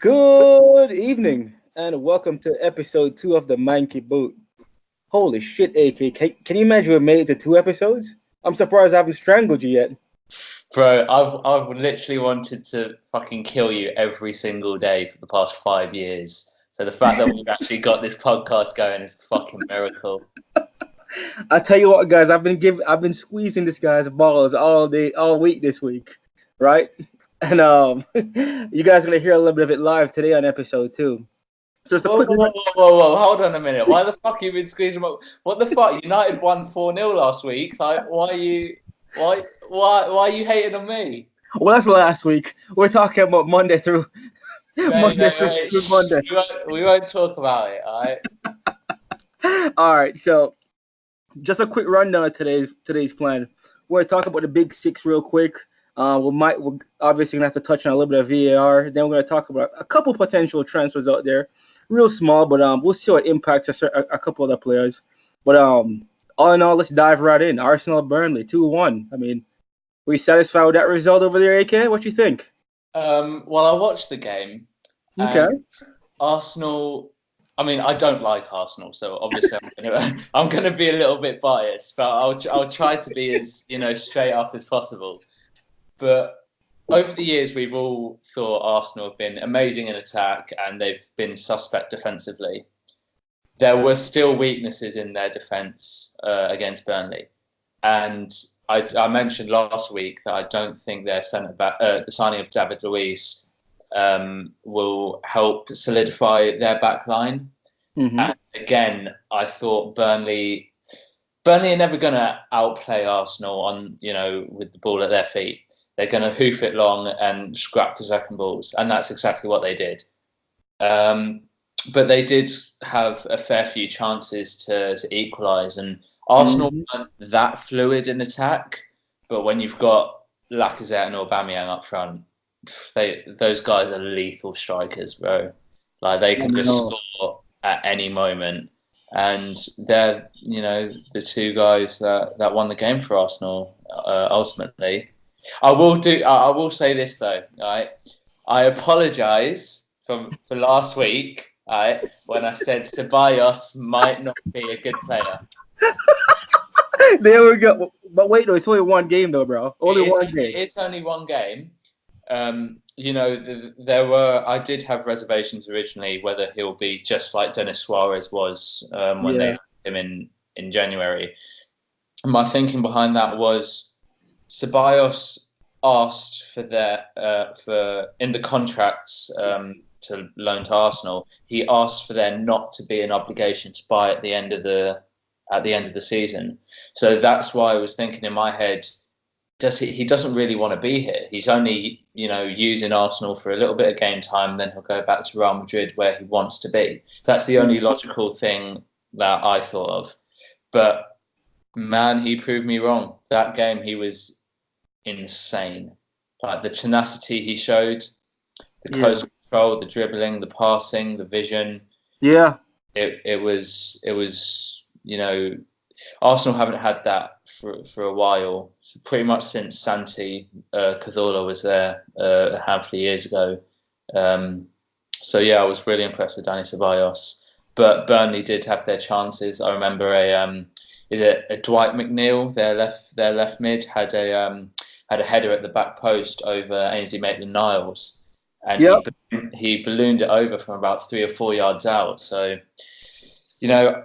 Good evening, and welcome to episode 2 of the Manky Boot. Holy shit, AK. Can you imagine we made it to 2 episodes? I'm surprised I haven't strangled you yet. Bro, I've literally wanted to fucking kill you every single day for the past 5 years. So the fact that we've actually got this podcast going is a fucking miracle. I tell you what, guys, I've been squeezing this guy's balls all day, all week this week, right? And you guys are gonna hear a little bit of it live today on episode 2. So it's a Whoa, quick whoa, whoa, whoa, whoa, hold on a minute. Why the fuck you been squeezing my... What the fuck? United won 4-0 last week. Like, why are you hating on me? Well, that's last week. We're talking about Monday through Mate, Monday mate, through, mate. through Monday. We won't talk about it, alright? All right, so just a quick rundown of today's plan. We're gonna talk about the Big Six real quick. We're obviously gonna have to touch on a little bit of VAR. Then we're gonna talk about a couple potential transfers out there, real small, but we'll see what impacts a couple other players. But all in all, let's dive right in. Arsenal Burnley 2-1. I mean, were you satisfied with that result over there, AK? What you think? Well, I watched the game. Okay. Arsenal. I mean, I don't like Arsenal, so obviously I'm gonna be a little bit biased, but I'll try to be as straight up as possible. But over the years, we've all thought Arsenal have been amazing in attack and they've been suspect defensively. There were still weaknesses in their defence against Burnley, and I mentioned last week that I don't think their centre back, the signing of David Luiz, will help solidify their back line. Mm-hmm. And again, I thought Burnley are never going to outplay Arsenal on with the ball at their feet. They're going to hoof it long and scrap for second balls, and that's exactly what they did. But they did have a fair few chances to equalise, and Arsenal weren't that fluid in attack. But when you've got Lacazette and Aubameyang up front, those guys are lethal strikers, bro. Like they can just score at any moment, and they're the two guys that won the game for Arsenal ultimately. I will say this though, right? I apologise for last week, right, when I said Ceballos might not be a good player. There we go. But wait, though, it's only one game, though, bro. Only one game. It's only one game. I did have reservations originally whether he'll be just like Denis Suarez was when they had him in January. My thinking behind that was Ceballos asked for in the contracts to loan to Arsenal. He asked for there not to be an obligation to buy at the end of the season. So that's why I was thinking in my head, he doesn't really want to be here. He's only using Arsenal for a little bit of game time, then he'll go back to Real Madrid where he wants to be. That's the only logical thing that I thought of. But man, he proved me wrong. That game he was insane. Like the tenacity he showed, the close control, the dribbling, the passing, the vision. Yeah. It was Arsenal haven't had that for a while, pretty much since Santi Cazorla was there a handful of years ago. So yeah, I was really impressed with Dani Ceballos. But Burnley did have their chances. I remember a Dwight McNeil, their left mid, had a header at the back post over Ainsley Maitland-Niles, and he ballooned it over from about 3 or 4 yards out. So,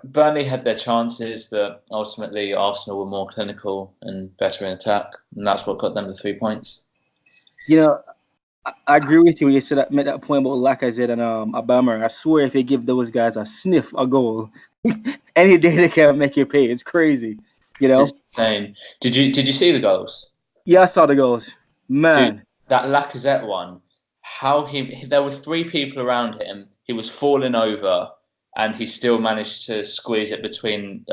Burnley had their chances, but ultimately Arsenal were more clinical and better in attack, and that's what got them the 3 points. I agree with you when you said made that point about Lacazette and Aubameyang. I swear, if you give those guys a sniff a goal, any day they can make you pay. It's crazy, It's insane. Did you see the goals? Yeah, I saw the goals. Man, dude, that Lacazette one. There were 3 people around him. He was falling over, and he still managed to squeeze it between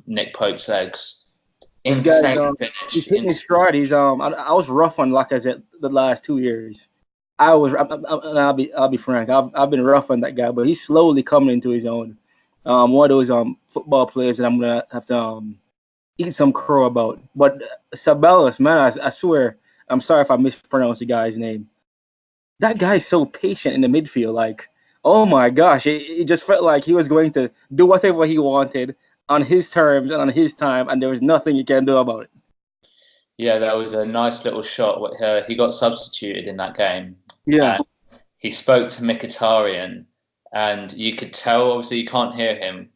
Nick Pope's legs. Insane finish. He's hitting his stride. I was rough on Lacazette the last 2 years. I'll be frank. I've been rough on that guy, but he's slowly coming into his own. One of those football players that I'm gonna have to eat some crow about. But Ceballos, man, I swear, I'm sorry if I mispronounced the guy's name. that guy's so patient in the midfield. Like, oh my gosh, it just felt like he was going to do whatever he wanted on his terms and on his time, and there was nothing you can do about it. Yeah, that was a nice little shot. He got substituted in that game. Yeah. And he spoke to Mkhitaryan, and you could tell, obviously you can't hear him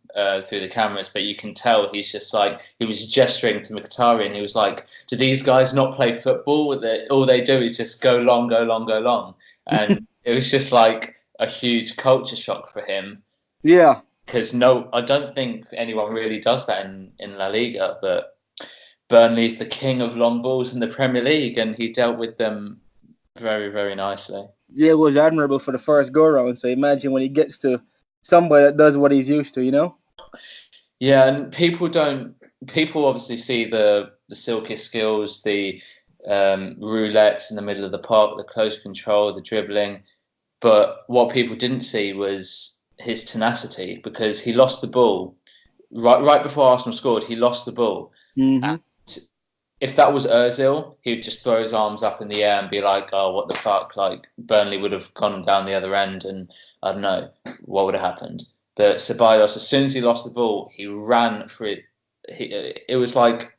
through the cameras, but you can tell he's just like, he was gesturing to Mkhitaryan. He was like, do these guys not play football? All they do is just go long, go long, go long. And it was just like a huge culture shock for him. Yeah. Because I don't think anyone really does that in La Liga, but Burnley's the king of long balls in the Premier League, and he dealt with them very, very nicely. Yeah, it was admirable for the first go round. So imagine when he gets to somebody that does what he's used to, you know? Yeah, and people obviously see the silky skills, the roulettes in the middle of the park, the close control, the dribbling. But what people didn't see was his tenacity, because he lost the ball right before Arsenal scored. He lost the ball. Mm-hmm. If that was Ozil, he would just throw his arms up in the air and be like, "Oh, what the fuck!" Like Burnley would have gone down the other end, and I don't know what would have happened. But Ceballos, as soon as he lost the ball, he ran for it. It was like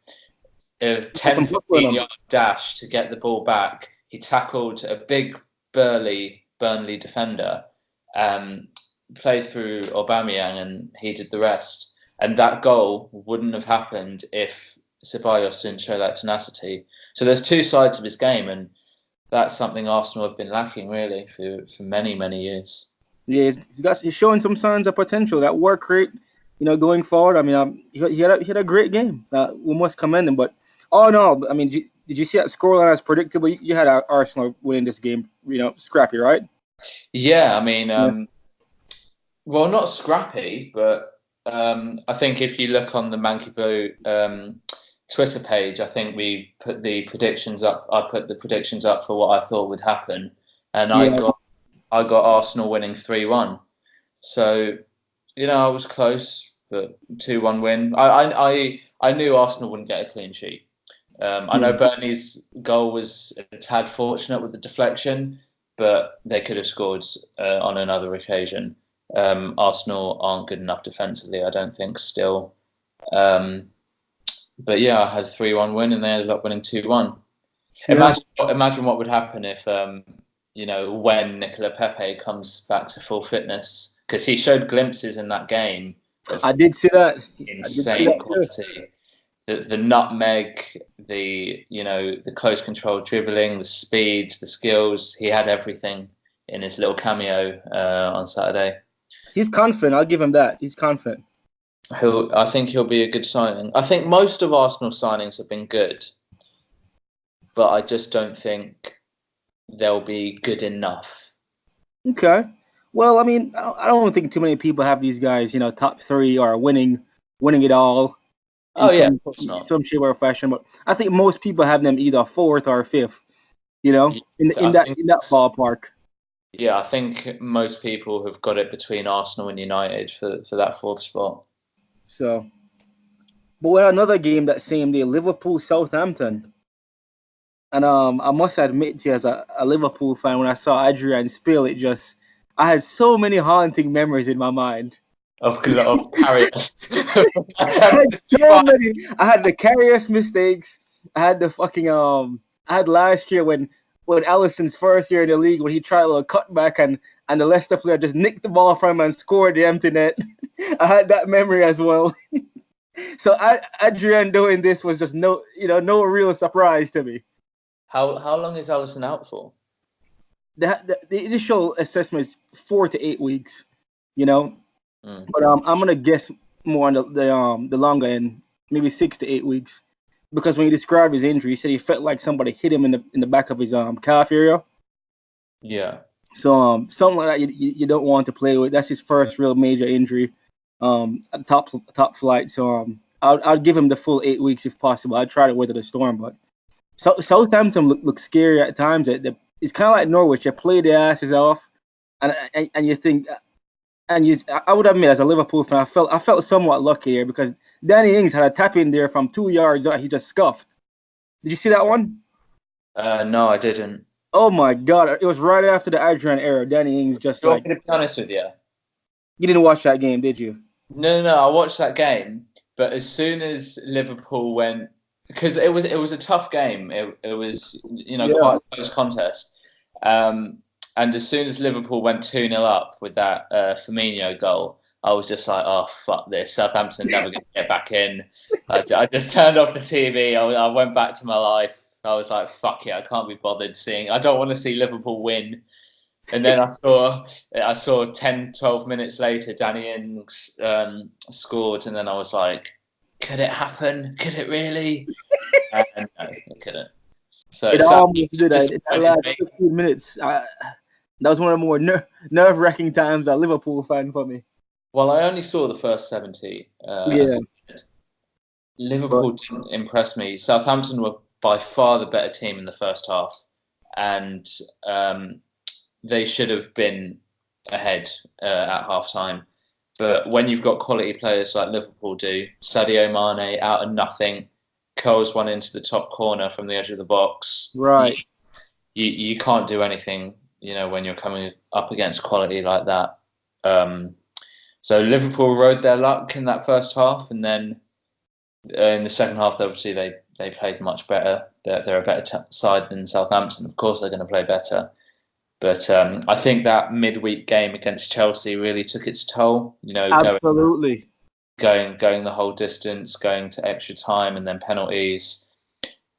a 10, 15-yard dash to get the ball back. He tackled a big, burly Burnley defender, played through Aubameyang, and he did the rest. And that goal wouldn't have happened if Ceballos didn't show that tenacity. So there's two sides of his game, and that's something Arsenal have been lacking really for many, many years. Yeah, he's showing some signs of potential. That work rate, going forward. I mean, he had a great game. We must commend him. But all in all, I mean, did you see that scoreline as predictable? You had Arsenal winning this game. Scrappy, right? Yeah, I mean, well, not scrappy, but I think if you look on the Manky Twitter page, I think we put the predictions up. I put the predictions up for what I thought would happen, and I got Arsenal winning 3-1. So, I was close, but 2-1 win. I knew Arsenal wouldn't get a clean sheet. I know Burnley's goal was a tad fortunate with the deflection, but they could have scored on another occasion. Arsenal aren't good enough defensively, I don't think, still. But yeah, I had a 3-1 win, and they ended up winning 2-1. Yeah. Imagine what would happen if, when Nicola Pepe comes back to full fitness, because he showed glimpses in that game. I did see that. Insane quality. The nutmeg, the close control dribbling, the speed, the skills. He had everything in his little cameo on Saturday. He's confident. I'll give him that. He's confident. I think he'll be a good signing. I think most of Arsenal signings have been good, but I just don't think they'll be good enough. Okay. Well, I mean, I don't think too many people have these guys, top three or winning it all. Oh yeah, of course not. Some shape or fashion, but I think most people have them either fourth or fifth. In that ballpark. Yeah, I think most people have got it between Arsenal and United for that fourth spot. So, but we had another game that same day, Liverpool Southampton, and I must admit to you, as a Liverpool fan, when I saw Adrian spill it, I had so many haunting memories in my mind. Of Karius. I had the Karius mistakes. I had the fucking I had last year when Alisson's first year in the league, when he tried a little cutback and the Leicester player just nicked the ball from him and scored the empty net. I had that memory as well. So Adrian doing this was just no real surprise to me. How long is Alisson out for? The initial assessment is 4 to 8 weeks. But I'm gonna guess more on the longer end, maybe 6 to 8 weeks, because when he described his injury, he said he felt like somebody hit him in the back of his calf area. Yeah. So something like that you don't want to play with. That's his first real major injury, at top flight. So I'll give him the full 8 weeks if possible. I'll try to weather the storm, but Southampton looks scary at times. It's kind of like Norwich. They play their asses off, and you think. And I would admit, as a Liverpool fan, I felt somewhat lucky here, because Danny Ings had a tap in there from 2 yards out. He just scuffed. Did you see that one? No, I didn't. Oh my god! It was right after the Adrian era. Danny Ings just You want like me to be honest with you? you didn't watch that game, did you? No. I watched that game, but as soon as Liverpool went, because it was a tough game. It was Yeah. quite a close contest. Um, and as soon as Liverpool went 2-0 up with that Firmino goal, I was just like, oh fuck this! Southampton never going to get back in. I just turned off the TV. I went back to my life. I was like, fuck it! I can't be bothered seeing. I don't want to see Liverpool win. And then I saw 10, 12 minutes later, Danny Ings scored, and then I was like, could it happen? Could it really? And no, it couldn't. So It it's almost did. That disappointed last me. 15 minutes, that was one of the more nerve-wracking times a Liverpool fan for me. Well, I only saw the first 70. As Yeah, I said. but Liverpool didn't impress me. Southampton were by far the better team in the first half, and they should have been ahead at half time. But when you've got quality players like Liverpool do, Sadio Mane out of nothing, curls one into the top corner from the edge of the box. You, right. you can't do anything, when you're coming up against quality like that. So Liverpool rode their luck in that first half, and then in the second half, obviously they played much better. They're a better side than Southampton. Of course, they're going to play better. But I think that midweek game against Chelsea really took its toll. Absolutely. Going the whole distance, going to extra time, and then penalties.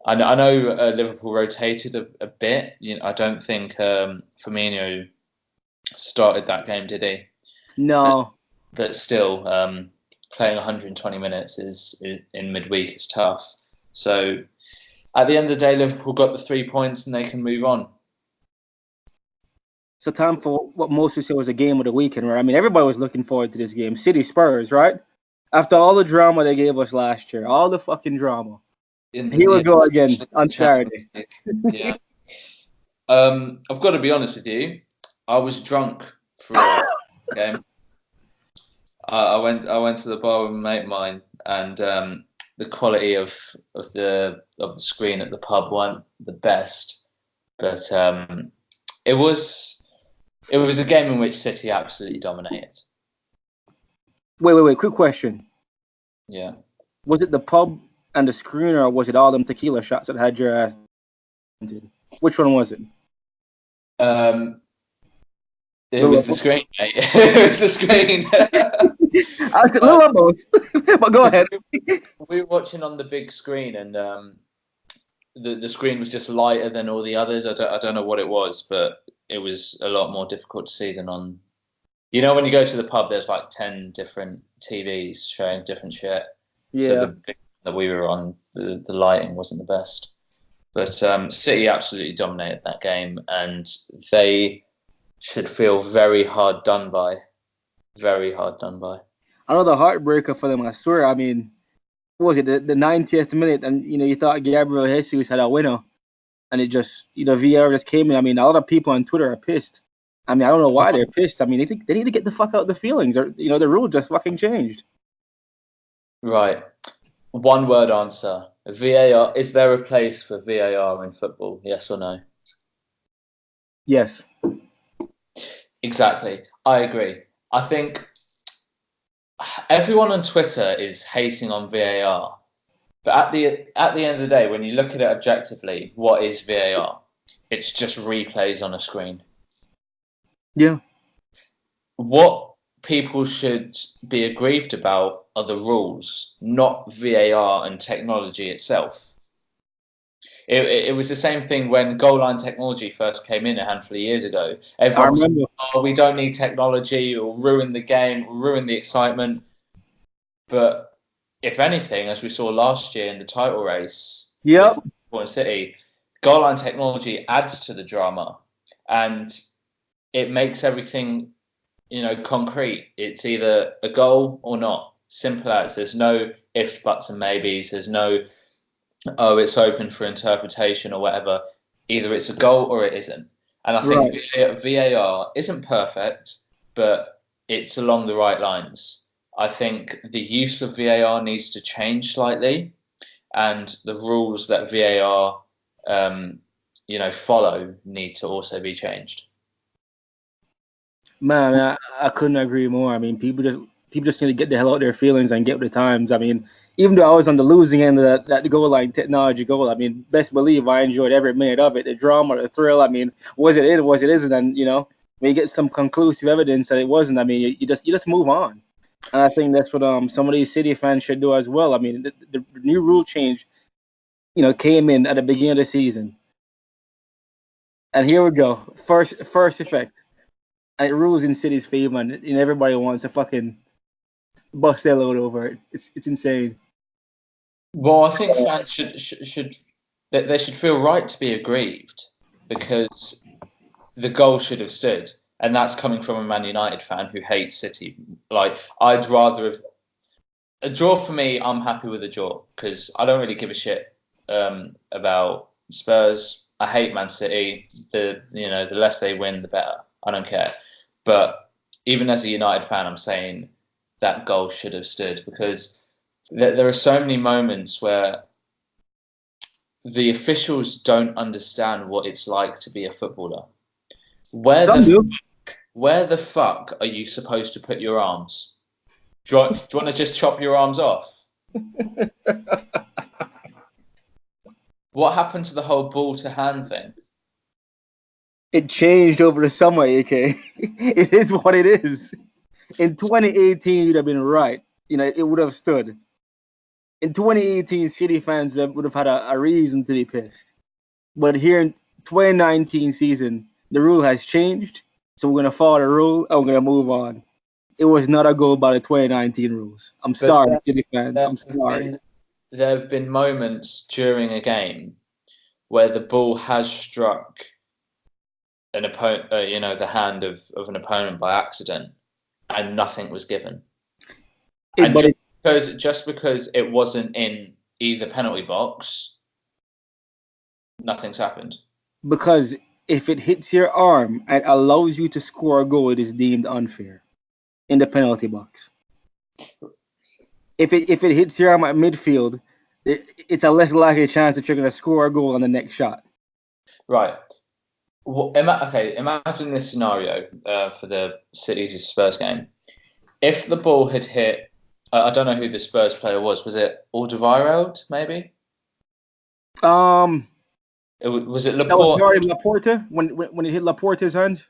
I know Liverpool rotated a bit. I don't think Firmino started that game, did he? No. But still, playing 120 minutes is in midweek is tough. So at the end of the day, Liverpool got the 3 points and they can move on. It's a time for what most would say was a game of the weekend, right? I mean, everybody was looking forward to this game. City Spurs, right? After all the drama they gave us last year, all the fucking drama. Here we go again on Saturday. Yeah. I've got to be honest with you. I was drunk for a game. I went to the bar with a mate of mine, and the quality of the screen at the pub weren't the best, but it was a game in which City absolutely dominated. Wait. Quick question. Yeah. Was it the pub and the screen, or was it all them tequila shots that had your ass? Which one was it? It was the screen, mate. It was the screen. I was a little of both, but go ahead. We were watching on the big screen, and the screen was just lighter than all the others. I don't know what it was, but it was a lot more difficult to see than on. When you go to the pub, there's like 10 different TVs showing different shit. Yeah. So the big that we were on, the lighting wasn't the best. But City absolutely dominated that game, and they should feel very hard done by. Very hard done by. Another heartbreaker for them, I swear. I mean, what was it, the 90th minute, and you thought Gabriel Jesus had a winner, and it just VAR just came in. I mean, a lot of people on Twitter are pissed. I mean, I don't know why they're pissed. I mean, they need to get the fuck out of the feelings, or the rule just fucking changed. Right. One word answer. VAR. Is there a place for VAR in football? Yes or no? Yes. Exactly. I agree. I think everyone on Twitter is hating on VAR. But at the end of the day, when you look at it objectively, what is VAR? It's just replays on a screen. Yeah. What people should be aggrieved about are the rules, not VAR and technology itself. It was the same thing when goal line technology first came in a handful of years ago. Everyone was saying, "Oh, we don't need technology; it will ruin the game, will ruin the excitement." But if anything, as we saw last year in the title race with Liverpool City, goal line technology adds to the drama, and it makes everything concrete. It's either a goal or not. Simple as. There's no ifs, buts, and maybes. There's no it's open for interpretation or whatever. Either it's a goal or it isn't. And I think VAR isn't perfect, but it's along the right lines. I think the use of VAR needs to change slightly, and the rules that VAR, follow need to also be changed. Man, I couldn't agree more. I mean, people just need to get the hell out of their feelings and get with the times. I mean, even though I was on the losing end of that goal line technology goal, I mean, best believe I enjoyed every minute of it. The drama, the thrill. I mean, was it in, was it isn't, and when you get some conclusive evidence that it wasn't, I mean, you just move on. And I think that's what some of these City fans should do as well. I mean, the new rule change, came in at the beginning of the season, and here we go, first effect. And it rules in City's favor, and everybody wants to fucking bust their load over it. It's insane. Well, I think fans should they should feel right to be aggrieved because the goal should have stood, and that's coming from a Man United fan who hates City. Like, I'd rather have a draw. For me, I'm happy with a draw because I don't really give a shit about Spurs. I hate Man City. The less they win, the better. I don't care. But even as a United fan, I'm saying that goal should have stood because there are so many moments where the officials don't understand what it's like to be a footballer. Where the fuck are you supposed to put your arms? Do you want to just chop your arms off? What happened to the whole ball to hand thing? It changed over the summer, AK. It is what it is. In 2018, you'd have been right. It would have stood. In 2018, City fans would have had a reason to be pissed. But here in 2019 season, the rule has changed. So we're going to follow the rule and we're going to move on. It was not a goal by the 2019 rules. I'm sorry, City fans. I'm sorry. There have been moments during a game where the ball has struck an opponent, the hand of an opponent by accident, and nothing was given. Just because it wasn't in either penalty box, nothing's happened. Because if it hits your arm and allows you to score a goal, it is deemed unfair in the penalty box. If it hits your arm at midfield, it's a less likely chance that you're going to score a goal on the next shot. Right. Well, imagine this scenario for the City Spurs game. If the ball had hit, I don't know who the Spurs player was. Was it Alderweireld, maybe? Was it Laporte? That was Laporte when it hit Laporte's hand.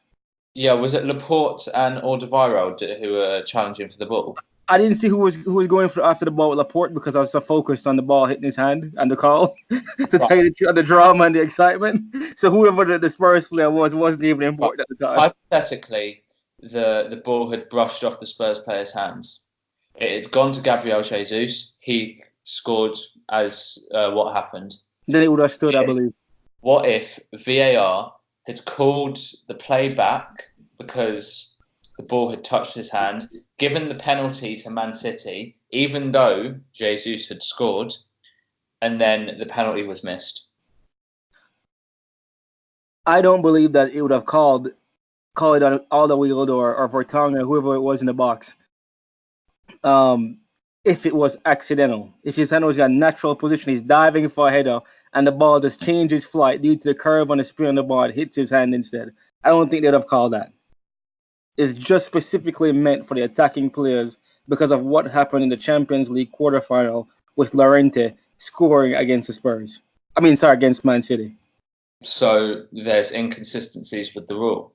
Yeah, was it Laporte and Alderweireld who were challenging for the ball? I didn't see who was going for after the ball with Laporte because I was so focused on the ball hitting his hand and the call to tell you the drama and the excitement. So whoever the Spurs player wasn't even important at the time. Hypothetically, the ball had brushed off the Spurs player's hands. It had gone to Gabriel Jesus. He scored as what happened. Then it would have stood, I believe. What if VAR had called the play back because the ball had touched his hand, given the penalty to Man City, even though Jesus had scored, and then the penalty was missed? I don't believe that it would have called it on Alderweireld or Vertonghen or whoever it was in the box. If it was accidental, if his hand was in a natural position, he's diving for a header, and the ball just changes flight due to the curve on the spin on the ball, it hits his hand instead. I don't think they'd have called that. It's just specifically meant for the attacking players because of what happened in the Champions League quarterfinal with Llorente scoring against the Spurs. Against Man City. So there's inconsistencies with the rule.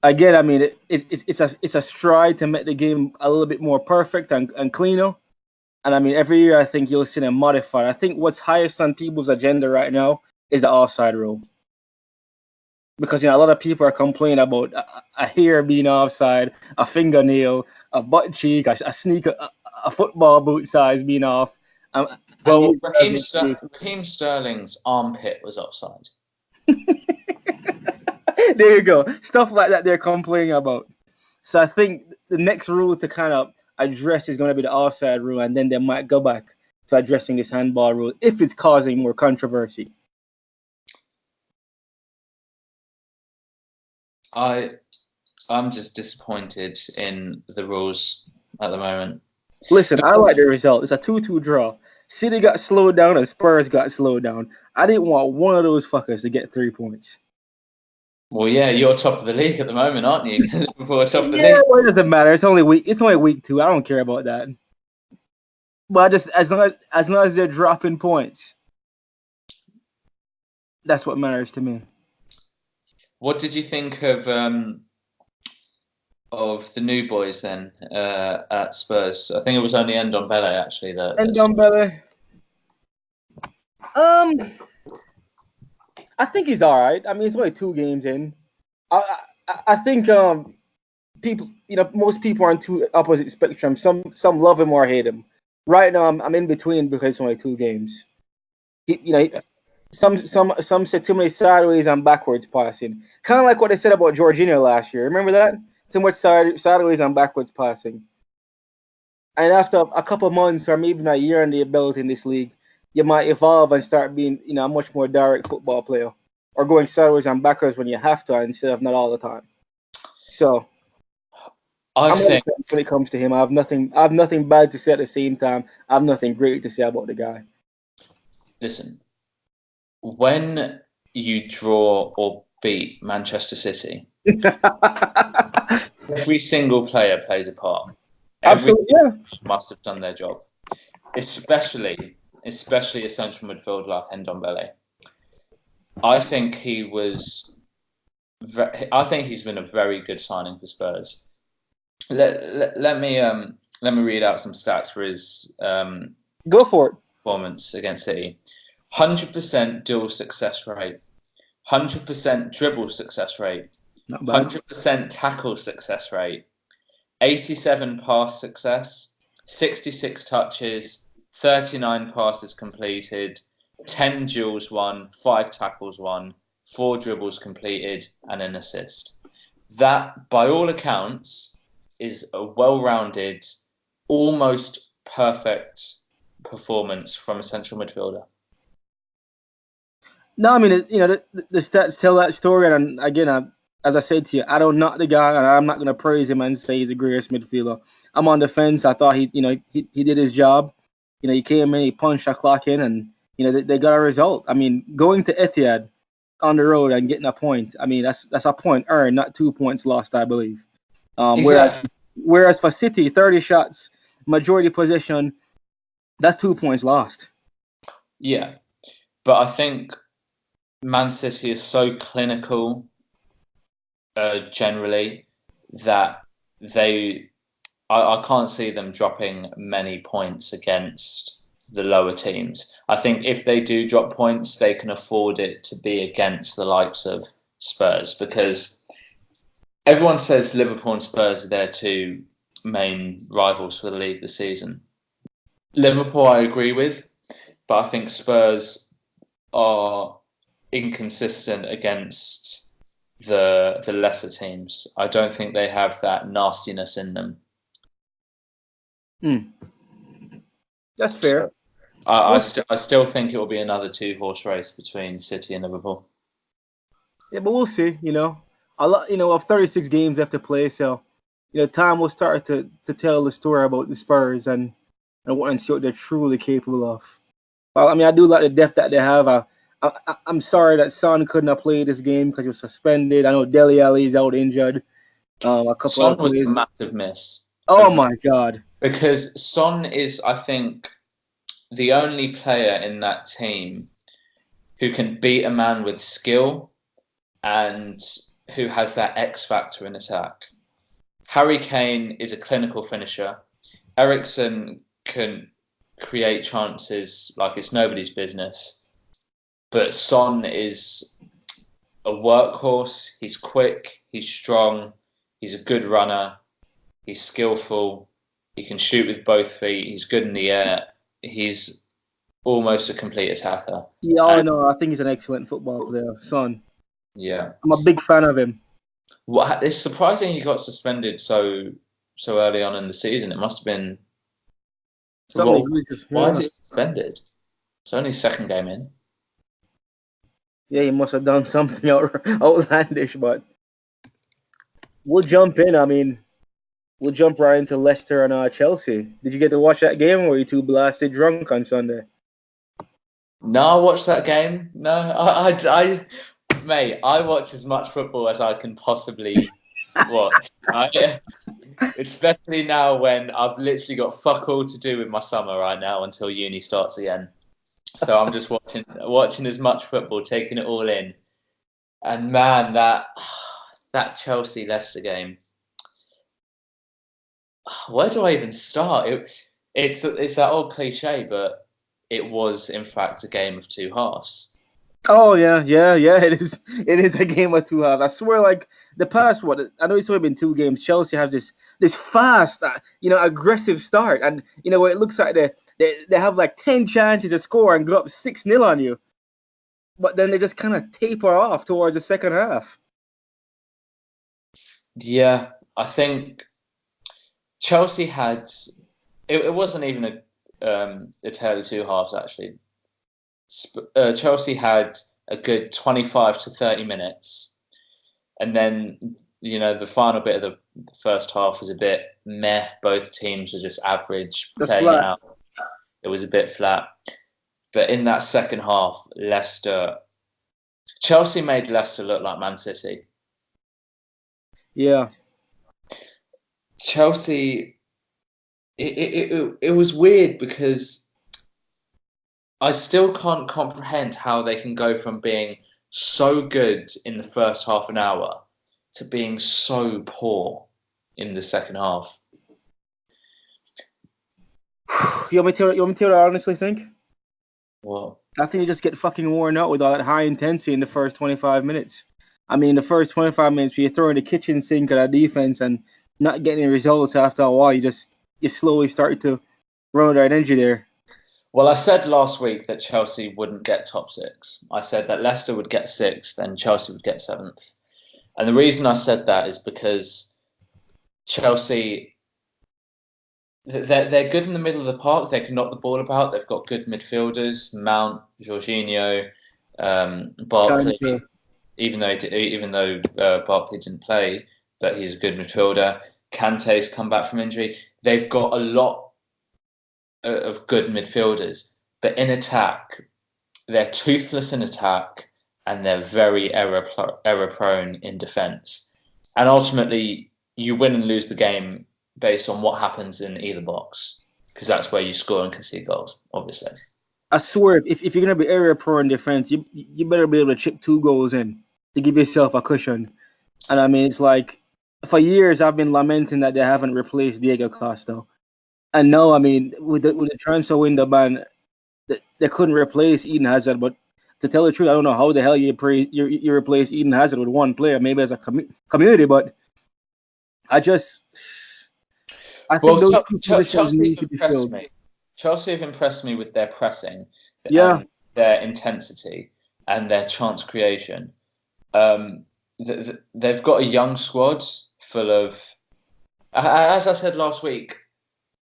Again, it's a stride to make the game a little bit more perfect and cleaner. And every year I think you'll see them modified. I think what's highest on people's agenda right now is the offside rule. Because a lot of people are complaining about a hair being offside, a fingernail, a butt cheek, a sneaker, a football boot size being off. Raheem Sterling's armpit was offside. There you go. Stuff like that they're complaining about. So I think the next rule to kind of address is going to be the offside rule, and then they might go back to addressing this handball rule if it's causing more controversy. I'm just disappointed in the rules at the moment. Listen, I like the result. It's a 2-2 draw. City got slowed down and Spurs got slowed down. I didn't want one of those fuckers to get 3 points. Well, yeah, you're top of the league at the moment, aren't you? Liverpool are top of the Yeah, league. well, it doesn't matter. It's only week 2. I don't care about that. But just as long as they're dropping points, that's what matters to me. What did you think of the new boys then at Spurs? I think it was only Ndombele actually. Ndombele. I think he's all right. I mean, it's only 2 games in. I think people, most people are on 2 opposite spectrums. Some love him or hate him. Right now, I'm in between because it's only 2 games. Some said too many sideways and backwards passing. Kind of like what they said about Jorginho last year. Remember that? Too much sideways and backwards passing. And after a couple of months or maybe even a year in the ability in this league, you might evolve and start being, a much more direct football player, or going sideways and backwards when you have to instead of not all the time. So, I'm think when it comes to him, I have nothing bad to say at the same time. I have nothing great to say about the guy. Listen, when you draw or beat Manchester City, every single player plays a part. Absolutely, yeah. Must have done their job, especially a central midfielder like Ndombele. I think he's been a very good signing for Spurs. Let me read out some stats for his go for it. Performance against City. 100% duel success rate, 100% dribble success rate, 100% tackle success rate, 87 pass success, 66 touches, 39 passes completed, 10 duels won, 5 tackles won, 4 dribbles completed, and an assist. That, by all accounts, is a well-rounded, almost perfect performance from a central midfielder. No, I mean, the stats tell that story, and again, as I said to you, I don't knock the guy, and I'm not going to praise him and say he's the greatest midfielder. I'm on the fence. I thought he did his job. He came in, he punched a clock in, and they got a result. I mean, going to Etihad on the road and getting a point. I mean, that's a point earned, not 2 points lost, I believe. Exactly. Whereas for City, 30 shots, majority possession, that's 2 points lost. Yeah, but I think Man City is so clinical generally that I can't see them dropping many points against the lower teams. I think if they do drop points, they can afford it to be against the likes of Spurs, because everyone says Liverpool and Spurs are their 2 main rivals for the league this season. Liverpool, I agree with, but I think Spurs are inconsistent against the lesser teams. I don't think they have that nastiness in them. That's fair. So, I still think it will be another 2-horse race between City and Liverpool. Yeah, but we'll see. A lot. Of 36 games left to play, so time will start to tell the story about the Spurs and see what they're truly capable of. Well, I mean, I do like the depth that they have. I'm sorry that Son couldn't have played this game because he was suspended. I know Dele Alli's out injured. A couple Son of players. was a massive miss. Oh my God! Because Son is, I think, the only player in that team who can beat a man with skill and who has that X factor in attack. Harry Kane is a clinical finisher. Eriksen can create chances like it's nobody's business. But Son is a workhorse. He's quick. He's strong. He's a good runner. He's skillful. He can shoot with both feet. He's good in the air. He's almost a complete attacker. Yeah, I know. I think he's an excellent football player, Son. Yeah, I'm a big fan of him. Well, it's surprising he got suspended so early on in the season. It must have been. Why is he suspended? It's only 2nd game in. Yeah, he must have done something outlandish, but we'll jump in. I mean, we'll jump right into Leicester and Chelsea. Did you get to watch that game, or were you too blasted drunk on Sunday? No, I watched that game. No, mate, I watch as much football as I can possibly watch. Right? Especially now when I've literally got fuck all to do with my summer right now until uni starts again. So I'm just watching as much football, taking it all in. And man, that Chelsea Leicester game. Where do I even start? It's that old cliche, but it was in fact a game of two halves. Oh yeah. It is. It is a game of two halves. I swear, like the past what I know it's only been two games. Chelsea has this fast, aggressive start, and where it looks like they have like 10 chances to score and go up 6-0 on you, but then they just kind of taper off towards the second half. Yeah, I think Chelsea had. It wasn't even a tale of two halves actually. Chelsea had a good 25 to 30 minutes, and then the final bit of the first half was a bit meh. Both teams were just average Just playing it flat. out. It was a bit flat. But in that second half, Chelsea made Leicester look like Man City. Yeah. Chelsea, it was weird because I still can't comprehend how they can go from being so good in the first half an hour to being so poor in the second half. You want me to? What I honestly think? Well, I think you just get fucking worn out with all that high intensity in the first 25 minutes. I mean, the first 25 minutes, you're throwing the kitchen sink at our defense and not getting results after a while. You slowly start to run out of energy there. well, I said last week that Chelsea wouldn't get top six. I said that Leicester would get sixth and Chelsea would get seventh. And the reason I said that is because Chelsea, they're good in the middle of the park. They can knock the ball about. They've got good midfielders, Mount, Jorginho, Barkley. Kante. Even though Barkley didn't play, but he's a good midfielder. Kante's come back from injury. They've got a lot of good midfielders, but in attack, they're toothless in attack and they're very error prone in defence. And ultimately, you win and lose the game based on what happens in either box, because that's where you score and concede goals, obviously. I swear, if you're gonna be area pro in defense, you better be able to chip 2 goals in to give yourself a cushion. And I mean, it's like for years I've been lamenting that they haven't replaced Diego Costa. And no, I mean, with the transfer window ban, they couldn't replace Eden Hazard. But to tell the truth, I don't know how the hell you replace Eden Hazard with one player, maybe as a community. But I just I think Well, those two positions Chelsea need have to be impressed filled. me. Chelsea have impressed me with their pressing Yeah, and their intensity and their chance creation. Um, they've got a young squad full of, as I said last week,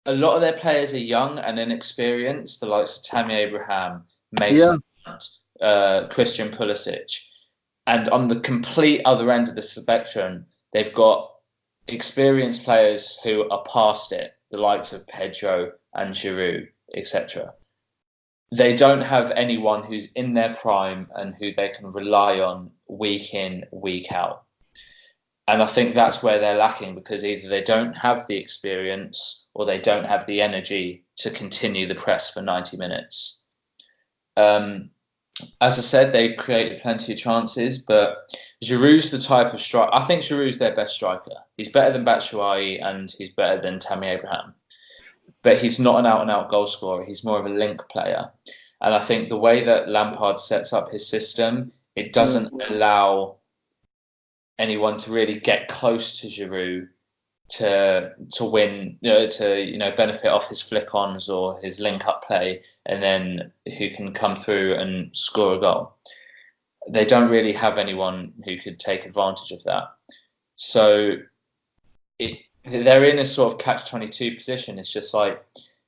a lot of their players are young and inexperienced, the likes of Tammy Abraham, yeah. Mason Mount, Christian Pulisic. And on the complete other end of the spectrum, they've got experienced players who are past it, the likes of Pedro and Giroud, etc. They don't have anyone who's in their prime and who they can rely on week in, week out. And I think that's where they're lacking because either they don't have the experience or they don't have the energy to continue the press for 90 minutes. As I said, they created plenty of chances, but Giroud's the type of striker. I think Giroud's their best striker. He's better than Batshuayi and he's better than Tammy Abraham. But he's not an out-and-out goal scorer. He's more of a link player. And I think the way that Lampard sets up his system, it Yeah. doesn't allow anyone to really get close to Giroud to win, to benefit off his flick-ons or his link-up play, and then who can come through and score a goal. They don't really have anyone who could take advantage of that. So they're in a sort of catch-22 position. It's just like,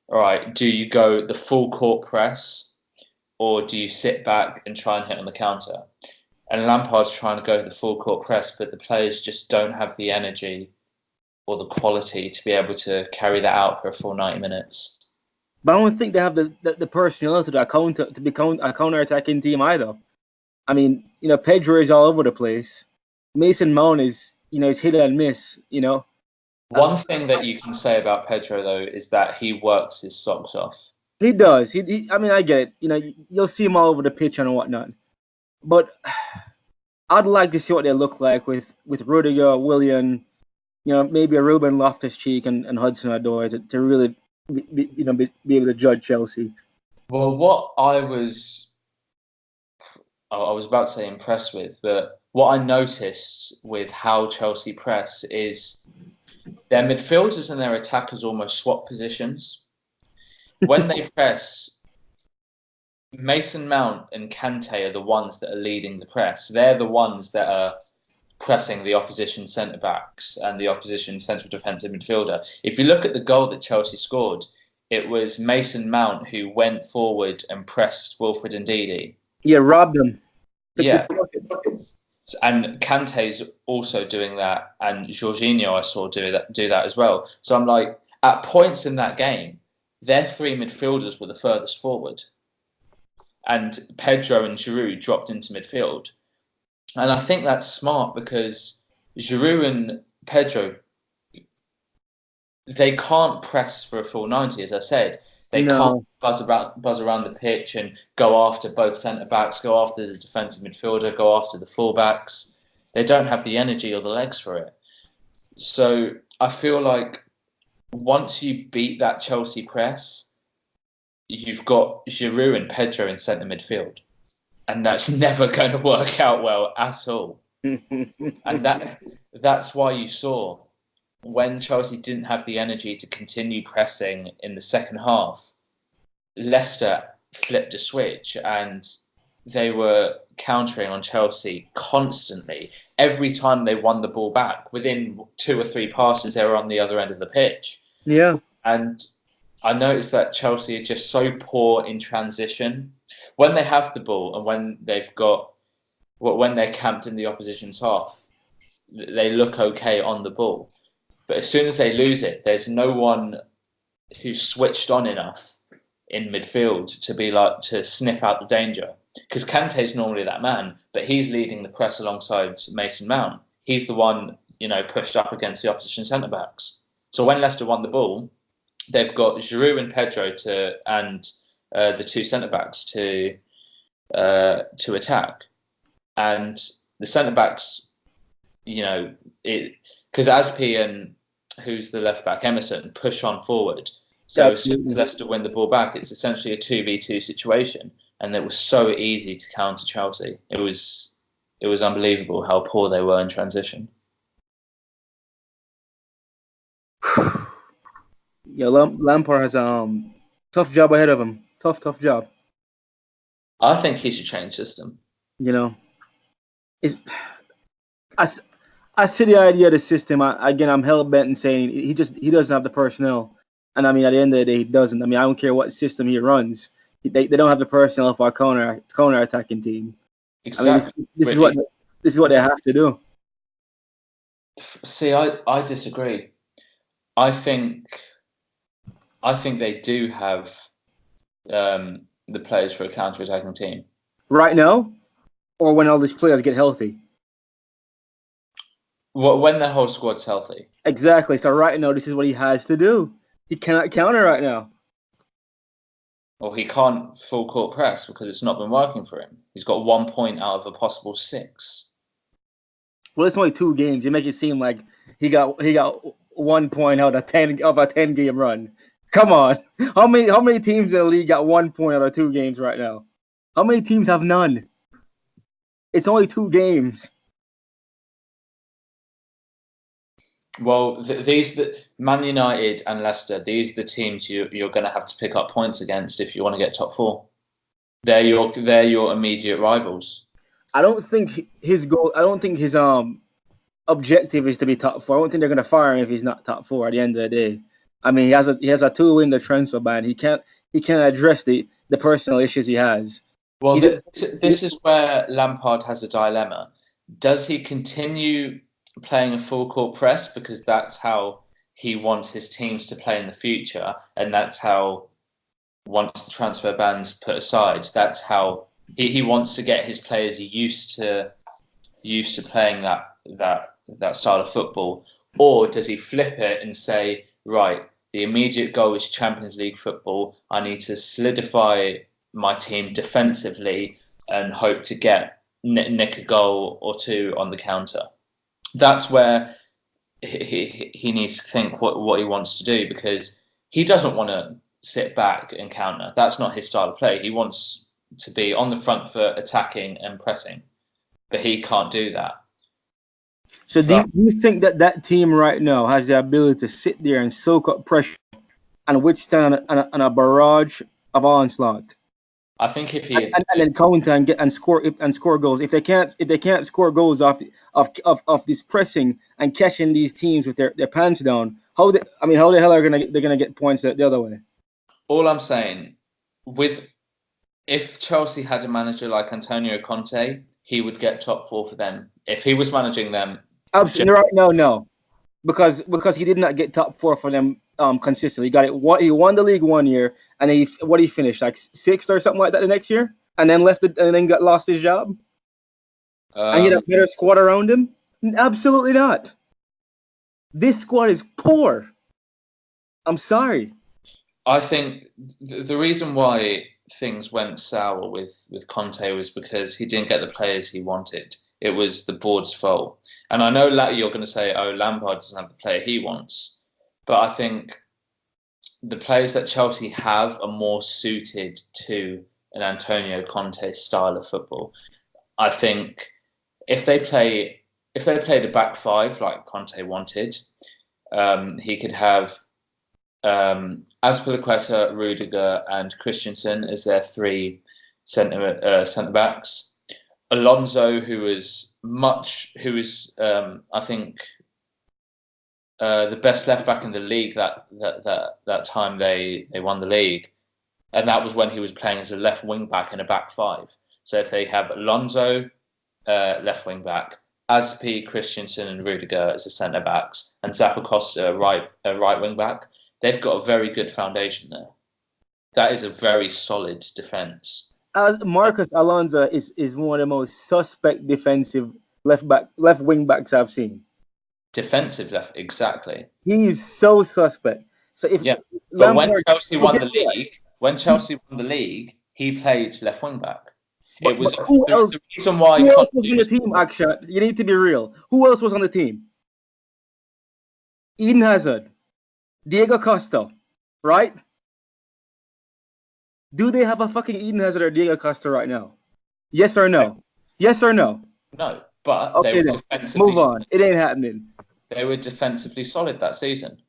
all right, do you go the full court press or do you sit back and try and hit on the counter? And Lampard's trying to go the full court press, but the players just don't have the energy or the quality to be able to carry that out for a full 90 minutes. But I don't think they have the personnel to become a counter-attacking team either. I mean, Pedro is all over the place. Mason Mount is hit and miss. One thing that you can say about Pedro though is that he works his socks off. He does. I mean, I get it. You'll see him all over the pitch and whatnot. But I'd like to see what they look like with Rudiger, Willian, maybe a Ruben Loftus-Cheek and Hudson-Odoi to really be able to judge Chelsea. Well, what I was about to say impressed with, but what I noticed with how Chelsea press is their midfielders and their attackers almost swap positions. When they press, Mason Mount and Kante are the ones that are leading the press. They're the ones that are pressing the opposition centre-backs and the opposition central defensive midfielder. If you look at the goal that Chelsea scored, it was Mason Mount who went forward and pressed Wilfred Ndidi. Yeah, robbed them. Yeah. And Kante's also doing that, and Jorginho I saw do that as well. So I'm like, at points in that game, their three midfielders were the furthest forward, and Pedro and Giroud dropped into midfield. And I think that's smart because Giroud and Pedro, they can't press for a full 90, as I said. They can't buzz around the pitch and go after both centre-backs, go after the defensive midfielder, go after the full-backs. They don't have the energy or the legs for it. So I feel like once you beat that Chelsea press, you've got Giroud and Pedro in centre midfield. And that's never going to work out well at all. And that's why you saw when Chelsea didn't have the energy to continue pressing in the second half, Leicester flipped a switch and they were countering on Chelsea constantly. Every time they won the ball back, within 2 or 3 passes, they were on the other end of the pitch. Yeah. And I noticed that Chelsea are just so poor in transition. When they have the ball and when they're camped in the opposition's half, they look okay on the ball. But as soon as they lose it, there's no one who's switched on enough in midfield to sniff out the danger. Because Kante's normally that man, but he's leading the press alongside Mason Mount. He's the one, pushed up against the opposition centre-backs. So when Leicester won the ball, they've got Giroud and Pedro and the two centre-backs to attack. And the centre-backs, because Aspi and who's the left back, Emerson, push on forward. So as soon as Leicester win the ball back, it's essentially a 2v2 situation, and it was so easy to counter Chelsea. It was unbelievable how poor they were in transition. Yeah, Lampard has tough job ahead of him. Tough job. I think he should change system. I see the idea of the system. I'm hell bent in saying he doesn't have the personnel, and I mean at the end of the day he doesn't. I mean I don't care what system he runs. They don't have the personnel for a counter attacking team. Exactly. I mean, this is what they have to do. See, I disagree. I think they do have the players for a counter attacking team right now, or when all these players get healthy. When the whole squad's healthy. Exactly. So right now, this is what he has to do. He cannot counter right now. Well, he can't full court press because it's not been working for him. He's got 1 point out of a possible 6. Well, it's only 2 games. You make it seem like he got 1 point out of a 10-game run. Come on. How many teams in the league got 1 point out of 2 games right now? How many teams have none? It's only 2 games. Well, Man United and Leicester, these are the teams you're going to have to pick up points against if you want to get top 4. They're your immediate rivals. I don't think his goal. I don't think his objective is to be top 4. I don't think they're going to fire him if he's not top 4 at the end of the day. I mean, he has a tool in the transfer ban. He can't address the personal issues he has. Well, this is where Lampard has a dilemma. Does he continue playing a full court press because that's how he wants his teams to play in the future, and that's how once the transfer ban's put aside, that's how he wants to get his players used to playing that style of football? Or does he flip it and say, right, the immediate goal is Champions League football. I need to solidify my team defensively and hope to get nick a goal or two on the counter. That's where he needs to think what he wants to do, because he doesn't want to sit back and counter. That's not his style of play. He wants to be on the front foot, attacking and pressing, but he can't do that. So do you think that team right now has the ability to sit there and soak up pressure and withstand a barrage of onslaught? I think if he and then counter and score goals. If they can't score goals off this pressing and catching these teams with their pants down, how the hell are they gonna get points the other way? All I'm saying, if Chelsea had a manager like Antonio Conte, he would get top 4 for them. If he was managing them, absolutely right now, no, because he did not get top 4 for them consistently. He won the league one year, and he finished like 6th or something like that the next year, and then lost his job. And he had a better squad around him. Absolutely not. This squad is poor. I'm sorry. I think the reason why things went sour with Conte was because he didn't get the players he wanted. It was the board's fault. And I know you're going to say, oh, Lampard doesn't have the player he wants. But I think the players that Chelsea have are more suited to an Antonio Conte style of football. I think if they played a back 5 like Conte wanted, he could have Azpilicueta, Rudiger, and Christensen as their 3 centre backs. Alonso, who was I think the best left back in the league that time they won the league, and that was when he was playing as a left wing back in a back 5. So if they have Alonso left wing back, Azpi, Christensen, and Rudiger as the centre backs, and Zappacosta right wing back, they've got a very good foundation there. That is a very solid defence. Marcus Alonso is one of the most suspect defensive left wing backs I've seen. Defensive left, exactly. He's so suspect. So but when Chelsea won the league, he played left wing back. It was the reason why. Who else was on the team? Actually, you need to be real. Who else was on the team? Eden Hazard, Diego Costa, right? Do they have a fucking Eden Hazard or Diego Costa right now? Yes or no? Yes or no? No, but they were defensively. Move on. It ain't happening. They were defensively solid that season,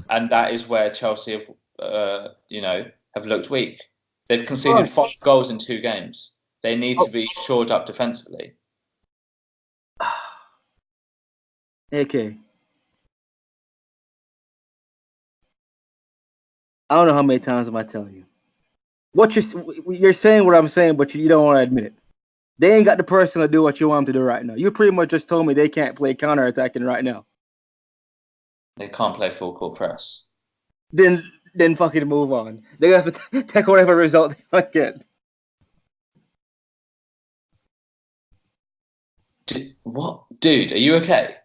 and that is where Chelsea have looked weak. They've conceded 5 goals in 2 games. They need to be shored up defensively. Okay. I don't know how many times am I telling you. What you're saying what I'm saying, but you don't want to admit it. They ain't got the person to do what you want them to do right now. You pretty much just told me they can't play counter-attacking right now. They can't play full court press. Then fucking move on. They have to take whatever result they get. What? Dude, are you okay?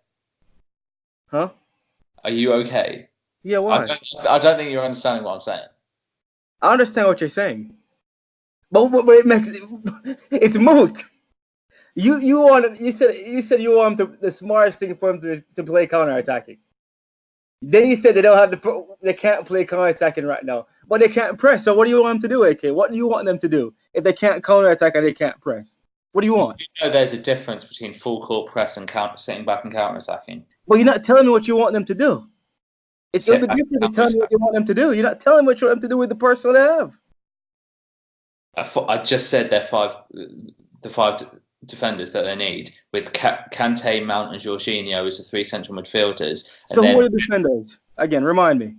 Huh? Are you okay? Yeah, why? I don't think you're understanding what I'm saying. I understand what you're saying. But it makes it's moot. You said you want the smartest thing for them to play counter-attacking. Then you said they can't play counter-attacking right now. But they can't press. So what do you want them to do, AK? What do you want them to do if they can't counter-attack and they can't press? What do you want? You know there's a difference between full court press and sitting back and counter-attacking. Well, you're not telling me what you want them to do. It's a different to tell me what you want them to do. You're not telling me what you want them to do with the person they have. I just said the 5 defenders that they need, with Kante, Mount, and Jorginho as the 3 central midfielders. So who are the defenders? Again, remind me.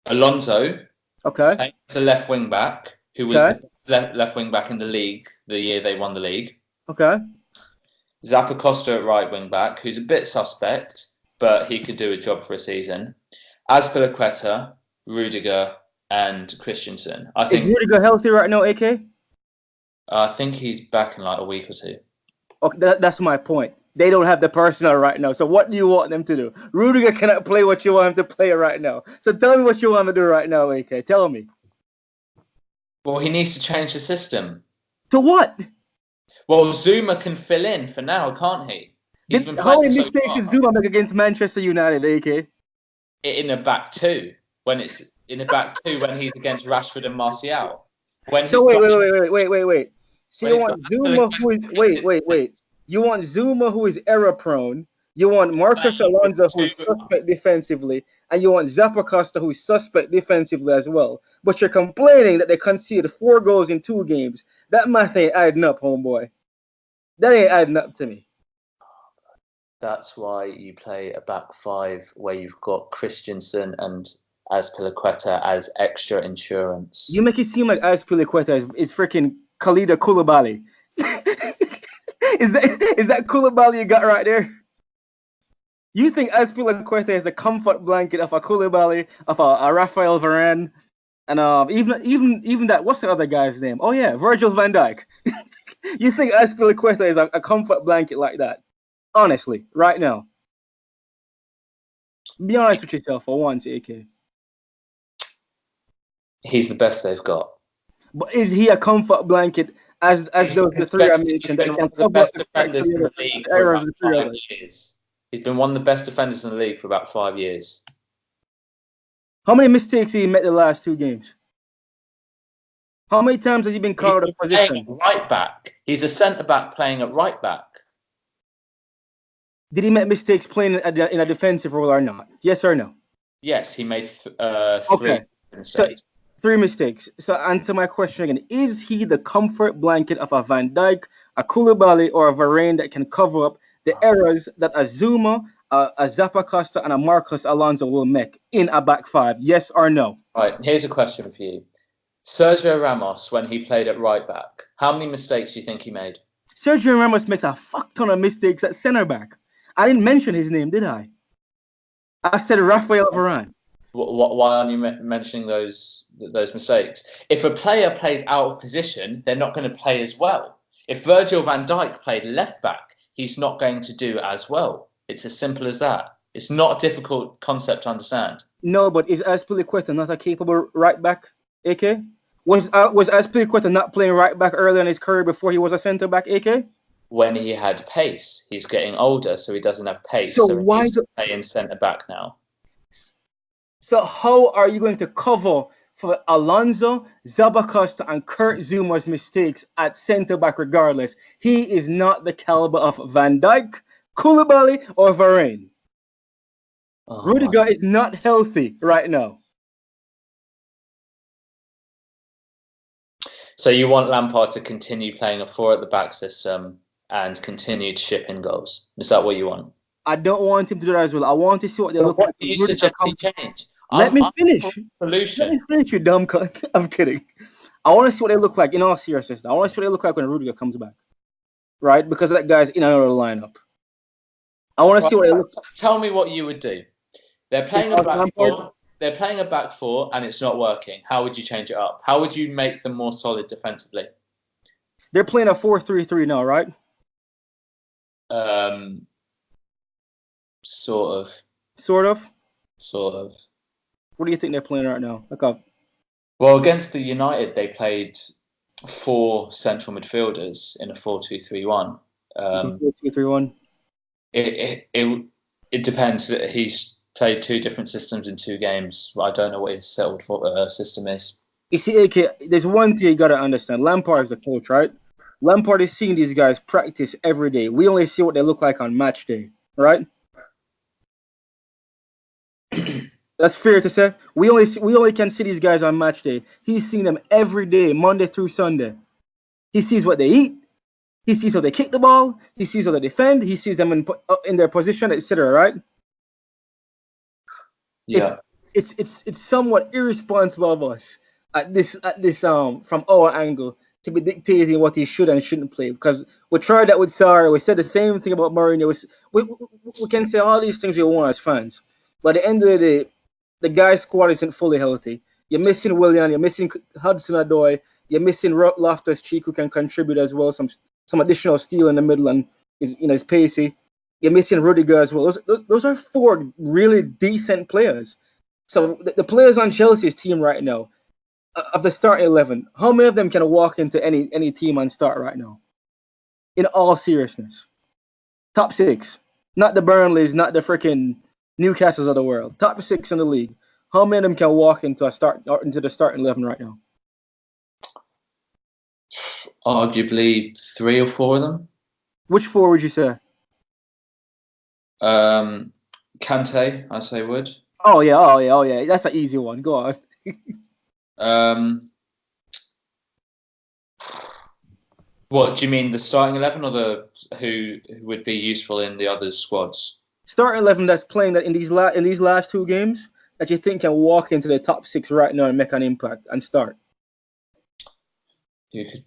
Alonso, okay, as a left wing back, who was the left wing back in the league the year they won the league. Okay. Zappacosta at right wing back, who's a bit suspect, but he could do a job for a season. Azpilicueta, Rudiger, and Christensen. Is Rudiger healthy right now, AK? I think he's back in like a week or two. Okay, that's my point. They don't have the personnel right now. So what do you want them to do? Rudiger cannot play what you want him to play right now. So tell me what you want him to do right now, AK. Tell me. Well, he needs to change the system. To what? Well, Zuma can fill in for now, can't he? How many mistakes did Zuma make against Manchester United, AK? In a back two, when he's against Rashford and Martial. Wait. So you want Zuma who is wait. You want Zuma who is error prone. You want Marcus Alonso who is suspect defensively, and you want Zappacosta who is suspect defensively as well. But you're complaining that they conceded 4 goals in 2 games. That math ain't adding up, homeboy. That ain't adding up to me. That's why you play a back 5 where you've got Christensen and Azpilicueta as extra insurance. You make it seem like Azpilicueta is freaking Khalida Koulibaly. Is that Koulibaly you got right there? You think Azpilicueta is a comfort blanket of a Koulibaly, of a Rafael Varane, and even that, what's the other guy's name? Oh yeah, Virgil van Dijk. You think Azpilicueta is a comfort blanket like that? Honestly, right now. Be honest with yourself for once, AK. He's the best they've got. But is he a comfort blanket as those the three I mentioned? He's been one of the best defenders in the league for about 5 years. He's been one of the best defenders in the league for about 5 years. How many mistakes did he make the last 2 games? How many times has he been called a position? Right back. He's a centre back playing at right back. Did he make mistakes playing in a defensive role or not? Yes or no? Yes, he made 3 mistakes. So 3 mistakes. So answer my question again. Is he the comfort blanket of a Van Dijk, a Koulibaly, or a Varane that can cover up the errors that a Zuma, a Zappacosta, and a Marcus Alonso will make in a back 5? Yes or no? Right, here's a question for you. Sergio Ramos, when he played at right back, how many mistakes do you think he made? Sergio Ramos makes a fuck ton of mistakes at centre back. I didn't mention his name, did I? I said Rafael Varane. Why aren't you mentioning those mistakes? If a player plays out of position, they're not going to play as well. If Virgil van Dijk played left back, he's not going to do as well. It's as simple as that. It's not a difficult concept to understand. No, but is Azpilicueta not a capable right back, AK? Was Azpilicueta not playing right back earlier in his career before he was a centre back, AK? When he had pace, he's getting older, so he doesn't have pace. So why he's playing centre back now? So how are you going to cover for Alonso, Zappacosta, and Kurt Zuma's mistakes at centre back regardless? He is not the caliber of Van Dijk, Koulibaly, or Varane. Rudiger is not healthy right now. So you want Lampard to continue playing a 4 at the back system and continue to ship in goals? Is that what you want? I don't want him to do that as well. I want to see what they look like. You suggest he change? Let me finish. Solution. Let me finish, you dumb cunt. I'm kidding. I want to see what they look like in all seriousness. I want to see what they look like when Rudiger comes back. Right? Because that guy's in another lineup. I want to see what they look like. Tell me what you would do. They're playing a back 4. They're playing a back 4 and it's not working. How would you change it up? How would you make them more solid defensively? They're playing a 4-3-3 now, right? Sort of. Sort of? Sort of. What do you think they're playing right now? Look up. Well, against the United, they played 4 central midfielders in a 4-2-3-1. 4-2-3-1. It depends. He's played 2 different systems in 2 games. I don't know what his settled system is. You see, AK, there's one thing you got to understand. Lampard is the coach, right? Lampard is seeing these guys practice every day. We only see what they look like on match day, right? That's fair to say. We only can see these guys on match day. He's seeing them every day, Monday through Sunday. He sees what they eat. He sees how they kick the ball. He sees how they defend. He sees them in their position, etc. Right? Yeah. It's somewhat irresponsible of us at this from our angle to be dictating what he should and shouldn't play, because we tried that with Sarri. We said the same thing about Mourinho. We can say all these things we want as fans, but at the end of the day, the guy's squad isn't fully healthy. You're missing Willian. You're missing Hudson-Odoi. You're missing Loftus-Cheek, who can contribute as well. Some additional steel in the middle and is pacey. You're missing Rudiger as well. Those are 4 really decent players. So the players on Chelsea's team right now, of the starting 11, how many of them can walk into any team and start right now? In all seriousness, top 6, not the Burnleys, not the freaking Newcastles of the world. Top 6 in the league. How many of them can walk into the starting 11 right now? Arguably 3 or 4 of them. Which 4 would you say? Kante, I say would. Oh yeah. That's an easy one. Go on. What do you mean, the starting 11 or the who would be useful in the other squads? Starting 11 that's playing that in these last 2 games that you think can walk into the top 6 right now and make an impact and start. You could.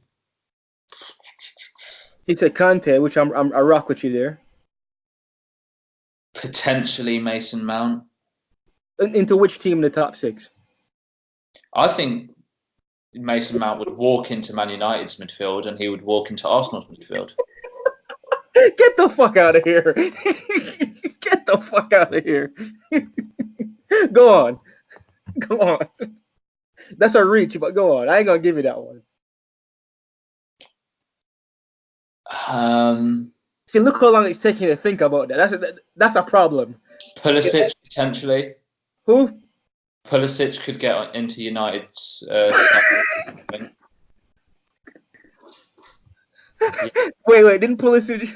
He said Kante, which I rock with you there. Potentially Mason Mount. Into which team in the top 6? I think Mason Mount would walk into Man United's midfield and he would walk into Arsenal's midfield. Get the fuck out of here. Get the fuck out of here. Go on. That's a reach, but go on. I ain't going to give you that one. See, look how long it's taking you to think about that. That's a problem. Pulisic, potentially. Who? Pulisic could get into United's. Wait, didn't Pulisic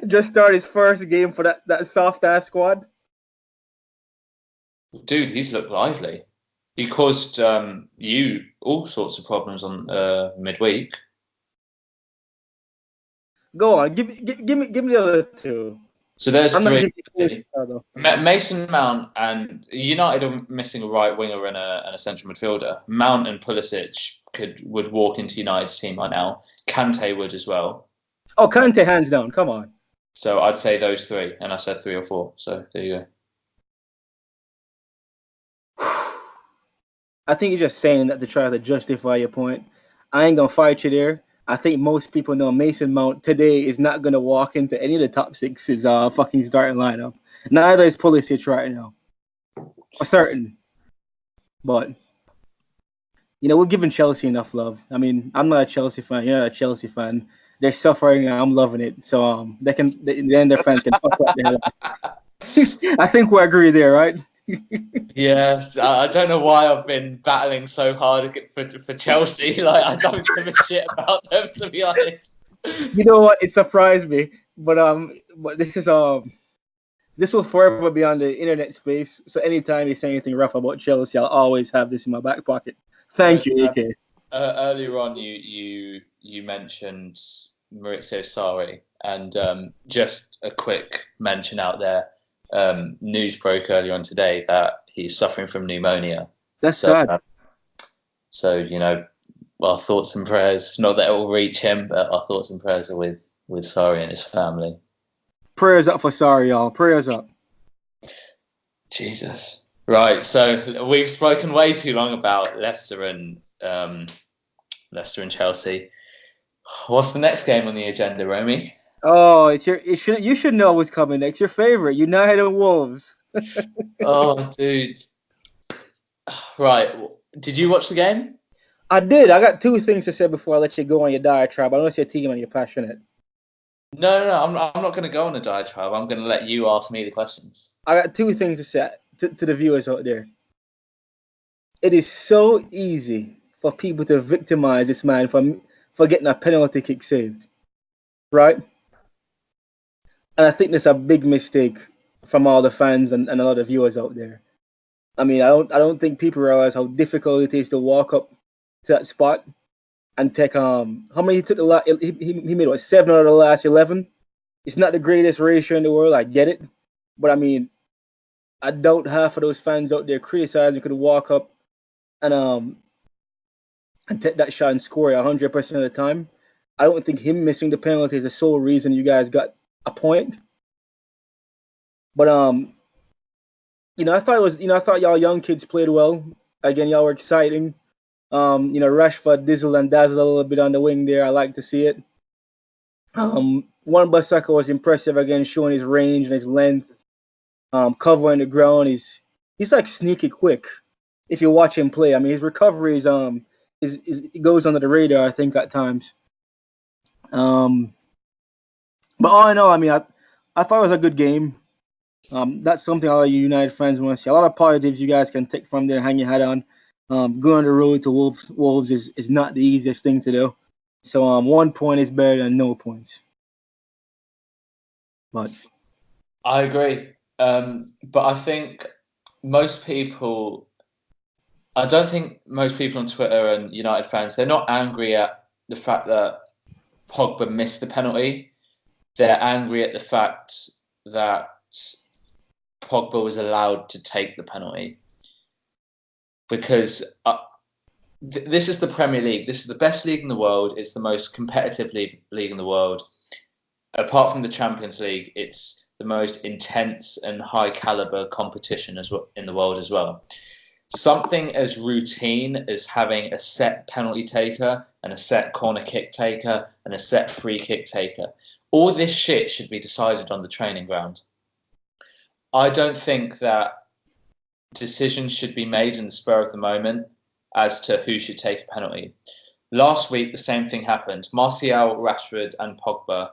just start his first game for that soft ass squad? Dude, he's looked lively. He caused you all sorts of problems on midweek. Go on, give me the other 2. So there's 3. Mason Mount, and United are missing a right winger and a central midfielder. Mount and Pulisic would walk into United's team right now. Kante would as well. Oh, Kante, hands down. Come on. So I'd say those 3, and I said 3 or 4. So there you go. I think you're just saying that to try to justify your point. I ain't gonna fight you there. I think most people know Mason Mount today is not going to walk into any of the top 6's fucking starting lineup. Neither is Pulisic right now. For certain. But, we're giving Chelsea enough love. I mean, I'm not a Chelsea fan. You're not a Chelsea fan. They're suffering and I'm loving it. So then their fans can fuck up their life. I think we agree there, right? Yeah, I don't know why I've been battling so hard for Chelsea. Like, I don't give a shit about them, to be honest. You know what? It surprised me, but this will forever be on the internet space. So anytime you say anything rough about Chelsea, I'll always have this in my back pocket. Thank you, AK. Earlier on, you mentioned Maurizio Sarri, and just a quick mention out there. News broke earlier on today that he's suffering from pneumonia. That's sad. So, our thoughts and prayers, not that it will reach him, but our thoughts and prayers are with Sarri and his family. Prayers up for Sarri, y'all. Prayers up. Jesus. Right, so we've spoken way too long about Leicester and Chelsea. What's the next game on the agenda, Romey? Oh, you should know what's coming next. Your favorite, United and Wolves. Oh, dude. Right. Did you watch the game? I did. I got 2 things to say before I let you go on your diatribe. I know it's your team and you're passionate. No. I'm not going to go on a diatribe. I'm going to let you ask me the questions. I got 2 things to say to the viewers out there. It is so easy for people to victimize this man for getting a penalty kick saved, right? And I think that's a big mistake from all the fans and a lot of viewers out there. I mean, I don't think people realize how difficult it is to walk up to that spot and take how many he took he made 7 out of the last 11. It's not the greatest ratio in the world. I get it, but I mean, I doubt half of those fans out there criticizing could walk up and take that shot and score 100% of the time. I don't think him missing the penalty is the sole reason you guys got a point. But I thought y'all young kids played well. Again, y'all were exciting. Rashford dizzled and dazzled a little bit on the wing there. I like to see it. Wan-Bissaka was impressive again, showing his range and his length, covering the ground. He's like sneaky quick. If you watch him play, I mean, his recovery is it goes under the radar. I think at times. Um, but all in all, I mean, I thought it was a good game. That's something all you United fans want to see. A lot of positives you guys can take from there, hang your hat on. Going on the road to Wolves is not the easiest thing to do. So 1 point is better than no points. But I agree. But I think I don't think most people on Twitter and United fans, they're not angry at the fact that Pogba missed the penalty. They're angry at the fact that Pogba was allowed to take the penalty. Because this is the Premier League. This is the best league in the world. It's the most competitive league in the world. Apart from the Champions League, it's the most intense and high caliber competition in the world as well. Something as routine as having a set penalty taker and a set corner kick taker and a set free kick taker. All this shit should be decided on the training ground. I don't think that decisions should be made in the spur of the moment as to who should take a penalty. Last week, the same thing happened. Martial, Rashford and Pogba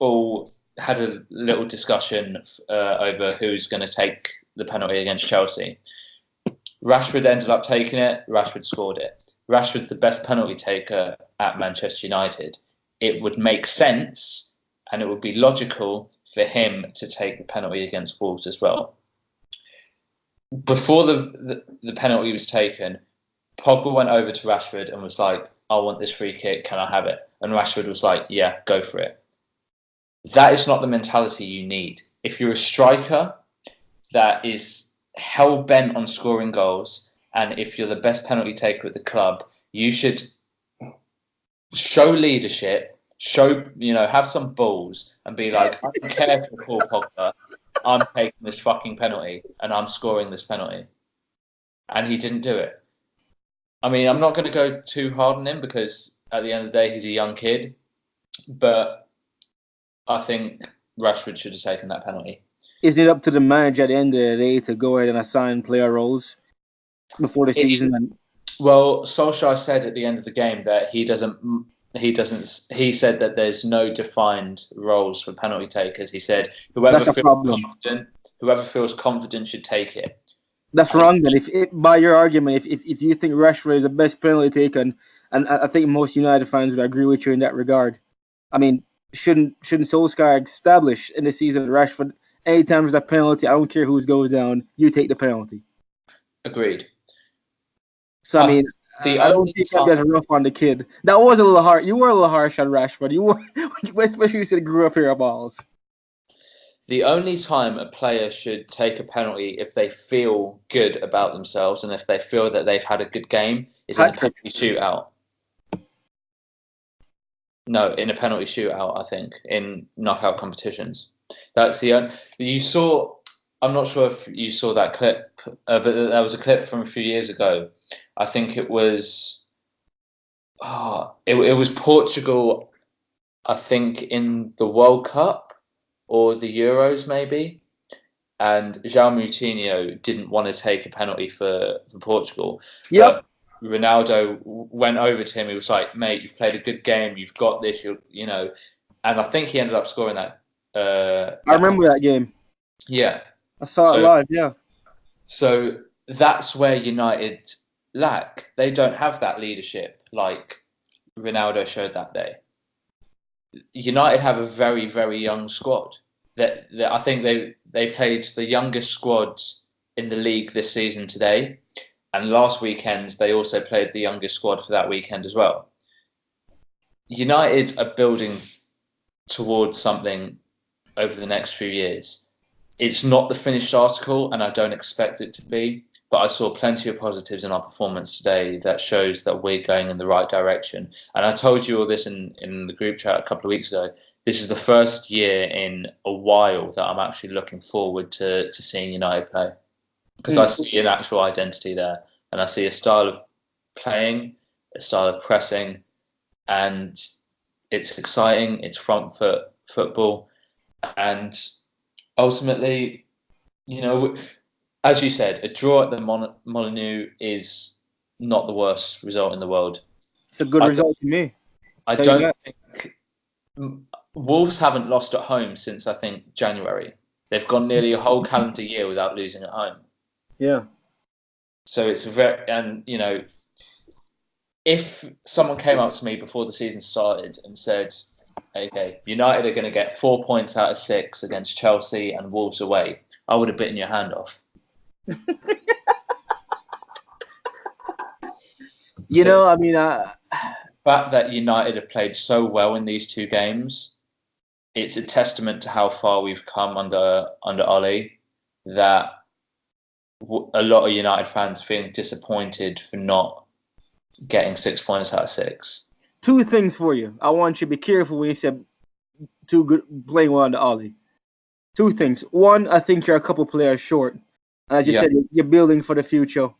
all had a little discussion over who's going to take the penalty against Chelsea. Rashford ended up taking it. Rashford scored it. Rashford's the best penalty taker at Manchester United. It would make sense and it would be logical for him to take the penalty against Wolves as well. Before the penalty was taken, Pogba went over to Rashford and was like, I want this free kick, can I have it? And Rashford was like, yeah, go for it. That is not the mentality you need. If you're a striker that is hell-bent on scoring goals, and if you're the best penalty taker at the club, you should show leadership, have some balls, and be like, I don't care for Paul Pogba, I'm taking this fucking penalty, and I'm scoring this penalty. And he didn't do it. I mean, I'm not going to go too hard on him because at the end of the day, he's a young kid. But I think Rashford should have taken that penalty. Is it up to the manager at the end of the day to go ahead and assign player roles before the season? Well, Solskjaer said at the end of the game that he said that there's no defined roles for penalty takers. He said whoever feels confident should take it. That's wrong. Then, if by your argument, if you think Rashford is the best penalty taker, and I think most United fans would agree with you in that regard. I mean, shouldn't Solskjaer establish in the season that Rashford, anytime there's a penalty, I don't care who's goes down, you take the penalty. Agreed. So I mean, I don't think you get rough on the kid. That was a little hard. You were a little harsh on Rashford. You were, especially since you grew up here, balls. The only time a player should take a penalty if they feel good about themselves and if they feel that they've had a good game is in a penalty shootout. No, in a penalty shootout, I think, in knockout competitions. That's the you saw. I'm not sure if you saw that clip, but there was a clip from a few years ago. I think it was. It was Portugal. I think in the World Cup or the Euros maybe, and João Moutinho didn't want to take a penalty for Portugal. Yep. But Ronaldo went over to him. He was like, "Mate, you've played a good game. You've got this. And I think he ended up scoring that. I remember that game. Yeah, I saw it live. Yeah. So that's where United lack. They don't have that leadership like Ronaldo showed that day. United have a very, very young squad. That I think they played the youngest squad in the league this season today, and last weekend they also played the youngest squad for that weekend as well. United are building towards something over the next few years. It's not the finished article, and I don't expect it to be, but I saw plenty of positives in our performance today that shows that we're going in the right direction. And I told you all this in the group chat a couple of weeks ago. This is the first year in a while that I'm actually looking forward to seeing United play. because I see an actual identity there, and I see a style of playing, a style of pressing, and it's exciting. It's front foot football, and ultimately, as you said, a draw at the Molineux is not the worst result in the world. It's a good result to me. I don't think Wolves haven't lost at home since I think January. They've gone nearly a whole calendar year without losing at home. Yeah. So it's if someone came up to me before the season started and said, okay, United are going to get 4 points out of 6 against Chelsea and Wolves away, I would have bitten your hand off. The fact that United have played so well in these 2 games, it's a testament to how far we've come under Ollie, that a lot of United fans are feeling disappointed for not getting 6 points out of 6. 2 things for you. I want you to be careful when you said playing well under Ollie. 2 things. One, I think you're a couple players short. As you said, you're building for the future.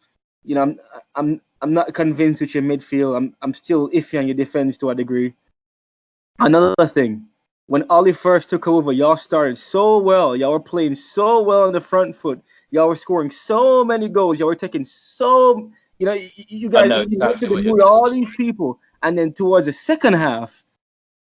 I'm not convinced with your midfield. I'm still iffy on your defense to a degree. Another thing, when Ollie first took over, y'all started so well. Y'all were playing so well on the front foot. Y'all were scoring so many goals. Y'all were taking so, you guys went to the mood all these people. And then towards the second half,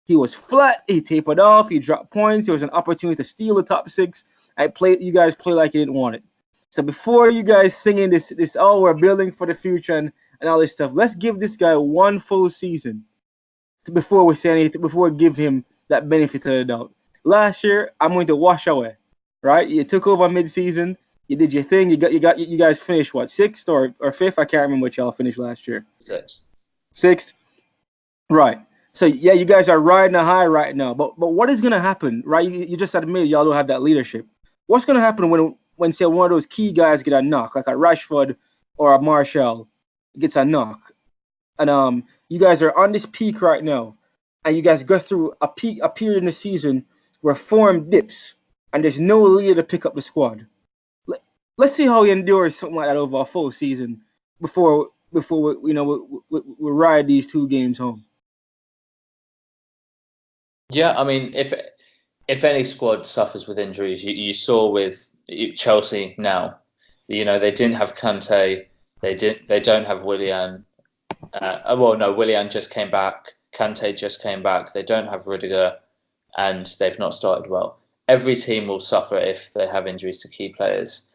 he was flat. He tapered off. He dropped points. There was an opportunity to steal the top 6. You guys play like you didn't want it. So before you guys singing this, we're building for the future and all this stuff, let's give this guy 1 full season before we say anything, before we give him that benefit of the doubt. Last year, I'm going to wash away, right? You took over mid-season. You did your thing. You guys finished what, 6th or 5th? I can't remember what y'all finished last year. 6th, right? So yeah, you guys are riding a high right now. But what is gonna happen, right? You just admitted y'all don't have that leadership. What's gonna happen when say one of those key guys get a knock, like a Rashford or a Martial gets a knock, and you guys are on this peak right now, and you guys go through a period in the season where form dips, and there's no leader to pick up the squad. Let's see how he endures something like that over a full season before we ride these 2 games home. Yeah, I mean, if any squad suffers with injuries, you saw with Chelsea now, they didn't have Kante, they don't have Willian. Willian just came back. Kante just came back. They don't have Rudiger, and they've not started well. Every team will suffer if they have injuries to key players.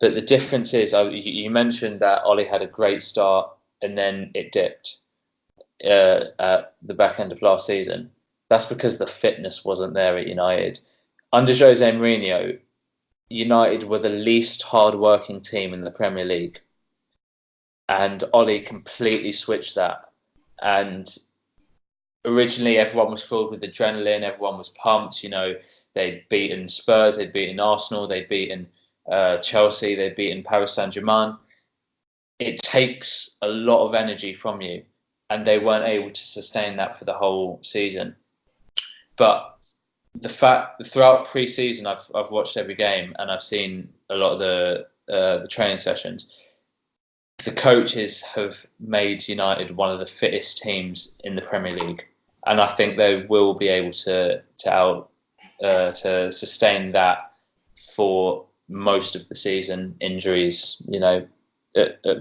But the difference is, you mentioned that Ollie had a great start and then it dipped at the back end of last season. That's because the fitness wasn't there at United. Under Jose Mourinho, United were the least hard-working team in the Premier League. And Ollie completely switched that. And originally, everyone was filled with adrenaline. Everyone was pumped. They'd beaten Spurs. They'd beaten Arsenal. They'd beaten Chelsea. They'd beaten Paris Saint-Germain. It takes a lot of energy from you. And they weren't able to sustain that for the whole season. But the fact that throughout pre-season, I've watched every game and I've seen a lot of the training sessions. The coaches have made United one of the fittest teams in the Premier League, and I think they will be able to sustain that for most of the season. Injuries,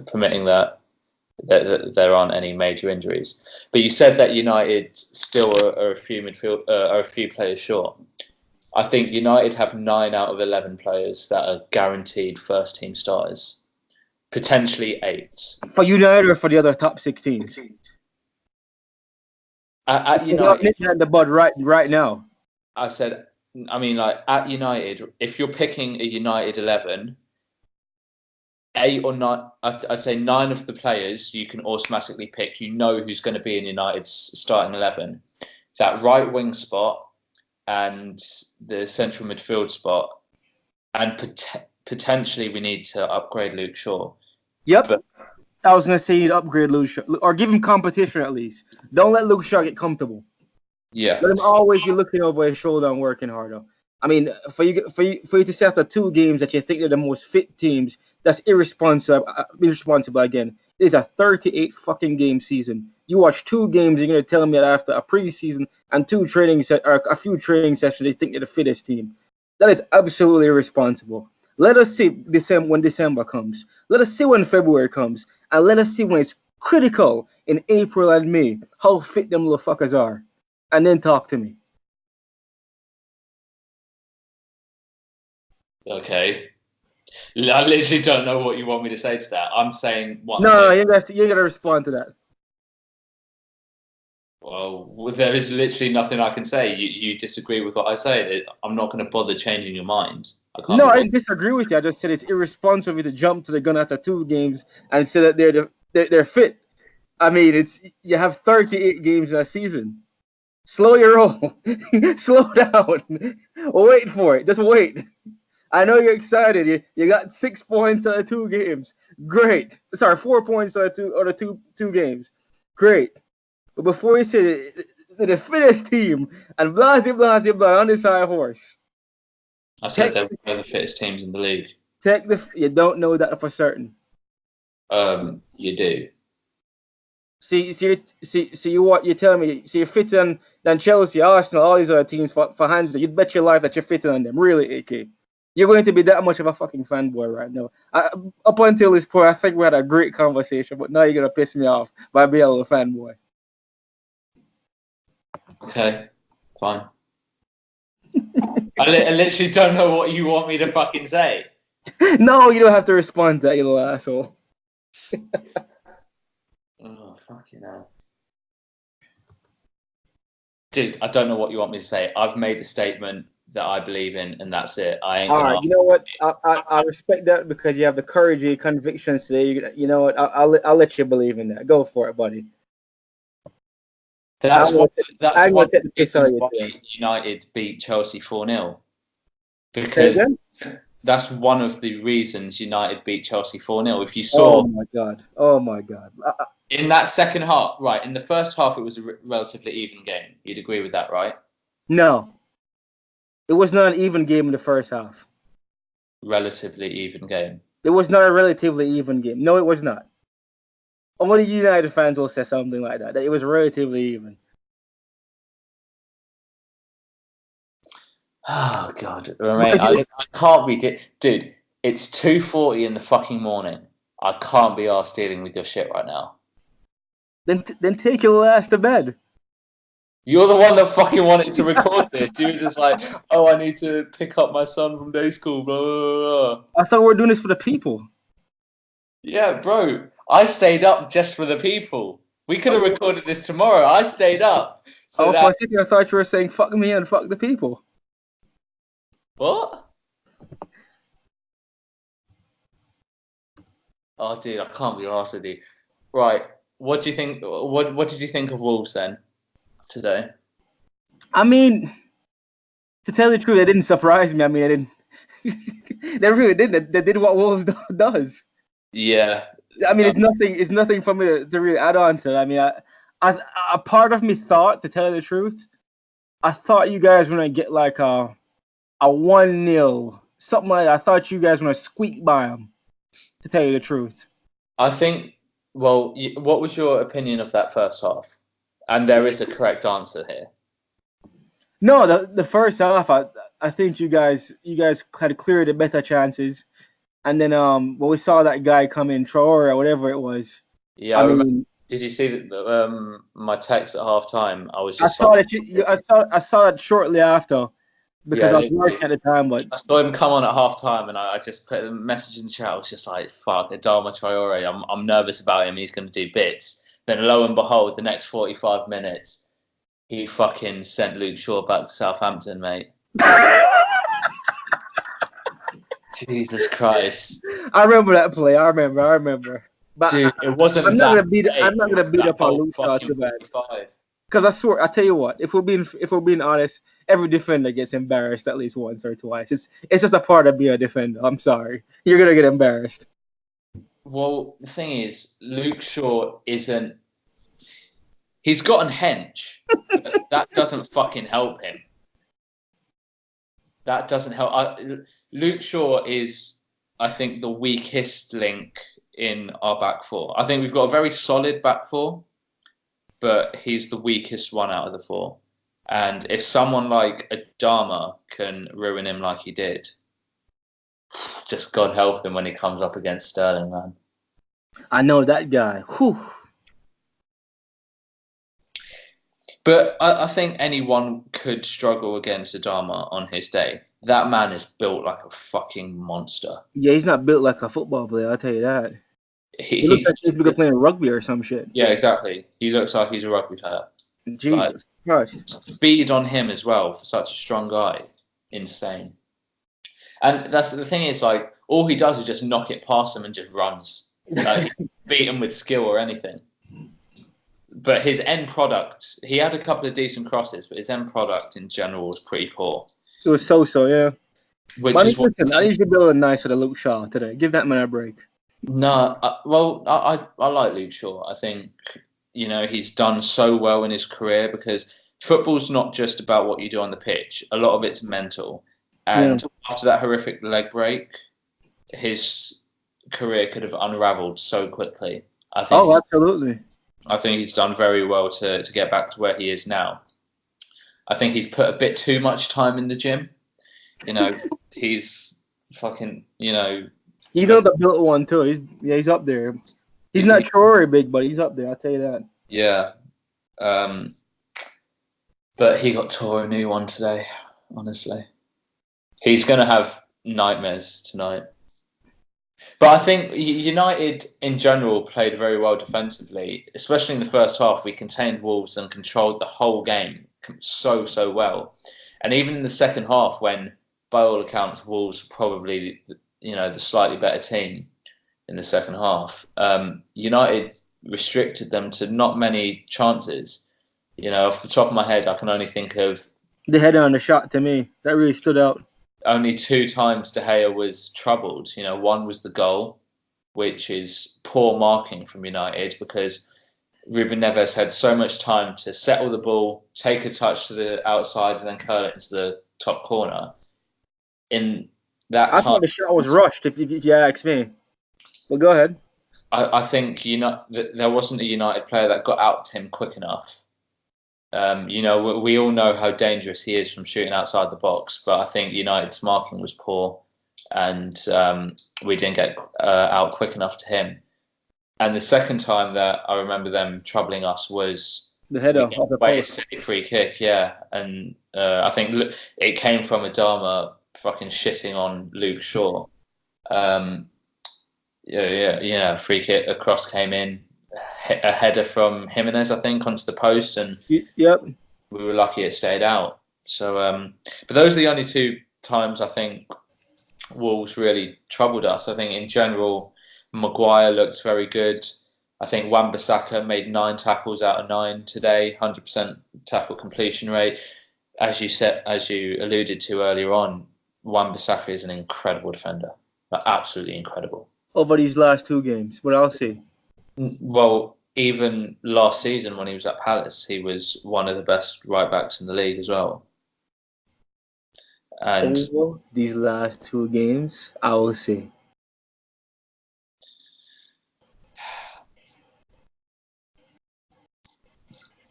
permitting that there aren't any major injuries. But you said that United still are a few players short. I think United have 9 out of 11 players that are guaranteed first team starters. Potentially 8. For United or for the other top 6 teams? At United, in the bud right now. I said, at United, if you're picking a United 11, 8 or 9, I'd say 9 of the players you can automatically pick. Who's going to be in United's starting 11. That right wing spot and the central midfield spot, and potentially we need to upgrade Luke Shaw. Yep. But I was going to say you need to upgrade Luke Shaw, or give him competition at least. Don't let Luke Shaw get comfortable. Yeah. Let him always be looking over his shoulder and working harder. I mean, for you to say after 2 games that you think they're the most fit teams, that's irresponsible. Irresponsible again. It is a 38 fucking game season. You watch 2 games, you're gonna tell me that after a preseason and or a few training sessions, they think they're the fittest team. That is absolutely irresponsible. Let us see when December comes. Let us see when February comes, and let us see when it's critical in April and May how fit them little fuckers are, and then talk to me. Okay. I literally don't know what you want me to say to that. I'm saying what. No, you gotta respond to that. Well, there is literally nothing I can say. You disagree with what I say. I'm not going to bother changing your mind. No, I didn't disagree with you. I just said it's irresponsible to jump to the gun after 2 games and say that they're fit. I mean, you have 38 games in a season. Slow your roll. Slow down. Wait for it. Just wait. I know you're excited. You got 6 points out of 2 games. Great. Sorry, 4 points out of two games. Great. But before you say the fittest team and blah on this high horse. I said they're one of the fittest teams in the league. You don't know that for certain. You do. See what you're telling me. So you're fitter than Chelsea, Arsenal, all these other teams for hands. You'd bet your life that you're fitter than them. Really, AK. You're going to be that much of a fucking fanboy right now. Up until this point, I think we had a great conversation, but now you're gonna piss me off by being a little fanboy. Okay, fine. I literally don't know what you want me to fucking say. No, you don't have to respond to that, you little asshole. Oh, fucking hell. Dude, I don't know what you want me to say. I've made a statement that I believe in, and that's it. I ain't. All right, you know what? I respect that because you have the courage and convictions today. You know what? I'll let you believe in that. Go for it, buddy. That's one of the reasons why United beat Chelsea 4-0. Because that's one of the reasons United beat Chelsea 4-0. If you saw... Oh, my God. In that second half, right, in the first half, it was a relatively even game. You'd agree with that, right? No. It was not an even game in the first half. Relatively even game. It was not a relatively even game. No, it was not. Only United fans will say something like that. That it was relatively even. Oh God, I can't be, dude. It's 2:40 in the fucking morning. I can't be arsed dealing with your shit right now. Then take your ass to bed. You're the one that fucking wanted to record this. You were just like, oh, I need to pick up my son from day school. Blah blah blah. I thought we were doing this for the people. Yeah, bro. I stayed up just for the people. We could have recorded this tomorrow. I stayed up. So for a second, I thought you were saying fuck me and fuck the people. What? Oh, dude, I can't be arsed with you. Right. What do you think? What did you think of Wolves then today? I mean, to tell the truth, it didn't surprise me. I mean, I didn't. They really didn't. They did what Wolves does. Yeah. I mean, it's nothing for me to really add on to. I mean, a part of me thought, to tell the truth, I thought you guys were gonna get like a 1-0, something like that. I thought you guys were gonna squeak by them. To tell you the truth, I think. Well, what was your opinion of that first half? And there is a correct answer here. No, the first half, I think you guys had cleared the better chances, and then when we saw that guy come in, Traore or whatever it was. Yeah, I remember. Did you see my text at halftime? I was just. I saw it shortly after, because I was working at the time. But I saw him come on at halftime, and I just put a message in the chat. I was just like, "Fuck, Adama Traore. I'm nervous about him. He's going to do bits." Then lo and behold, the next 45 minutes, he fucking sent Luke Shaw back to Southampton, mate. Jesus Christ! I remember that play. I remember. But dude, it wasn't. I'm not gonna beat up on Luke Shaw too bad. Because I swear, I tell you what, if we're being honest, every defender gets embarrassed at least once or twice. It's just a part of being a defender. I'm sorry, you're gonna get embarrassed. Well, the thing is, Luke Shaw isn't. He's got an hench. That doesn't fucking help him. that doesn't help. Luke Shaw is, I think, the weakest link in our back four. I think we've got a very solid back four, but he's the weakest one out of the four. And if someone like Adama can ruin him like he did, just God help him when he comes up against Sterling, man. I know that guy. Whew. But I think anyone could struggle against Adama on his day. That man is built like a fucking monster. Yeah, he's not built like a football player, I'll tell you that. He looks like he's been playing rugby or some shit. Yeah, exactly. He looks like he's a rugby player. Jesus Christ. Speed on him as well for such a strong guy. Insane. And that's the thing is, like, all he does is just knock it past him and just runs. Like, he beat him with skill or anything. But his end product, he had a couple of decent crosses, but his end product in general was pretty poor. It was so, yeah. Which I is what need to build a nice for the Luke Shaw today. Give that man a break. No, I like Luke Shaw. I think, you know, he's done so well in his career because football's not just about what you do on the pitch. A lot of it's mental. And after that horrific leg break, his career could have unraveled so quickly. Absolutely. I think he's done very well to get back to where he is now. I think he's put a bit too much time in the gym. You know, he's fucking, you know. He's another built one too. He's up there. He's not Troy big, but he's up there. I'll tell you that. Yeah. But he got tore a new one today, honestly. He's going to have nightmares tonight. But I think United in general played very well defensively, especially in the first half. We contained Wolves and controlled the whole game so well. And even in the second half, when by all accounts Wolves were probably the slightly better team in the second half, United restricted them to not many chances. You know, off the top of my head, I can only think of the header on the shot. To me, that really stood out. Only 2 times De Gea was troubled. You know, one was the goal, which is poor marking from United because Ruben Neves had so much time to settle the ball, take a touch to the outside, and then curl it into the top corner. In that I thought the shot was rushed, if you ask me. Well, go ahead. I think there wasn't a United player that got out to him quick enough. You know, we all know how dangerous he is from shooting outside the box, but I think United's marking was poor, and we didn't get out quick enough to him. And the second time that I remember them troubling us was the header off the post. Free kick, yeah. And I think it came from Adama fucking shitting on Luke Shaw. Free kick, a cross came in. A header from Jimenez, I think, onto the post, and yep, we were lucky it stayed out. So, but those are the only 2 times I think Wolves really troubled us. I think in general, Maguire looked very good. I think Wan-Bissaka made 9 tackles out of 9 today, 100% tackle completion rate. As you alluded to earlier on, Wan-Bissaka is an incredible defender, absolutely incredible. Over these last 2 games, but I'll see. Well, even last season when he was at Palace, he was one of the best right backs in the league as well. And over these last 2 games, I will see.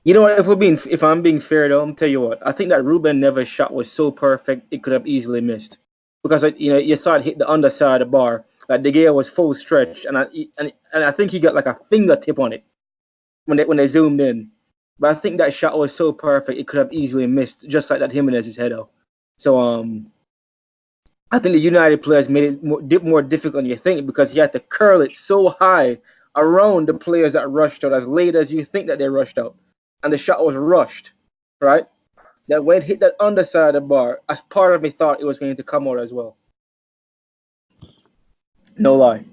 You know what? If I'm being fair though, I'm gonna tell you what. I think that Ruben Neves shot was so perfect it could have easily missed because you saw it hit the underside of the bar. Like De Gea was full stretched, and I think he got like a fingertip on it when they zoomed in. But I think that shot was so perfect it could have easily missed, just like that Jimenez's header. So I think the United players made it more difficult than you think because he had to curl it so high around the players that rushed out as late as you think that they rushed out, and the shot was rushed, right? That when it hit that underside of the bar, as part of me thought it was going to come out as well. No lie.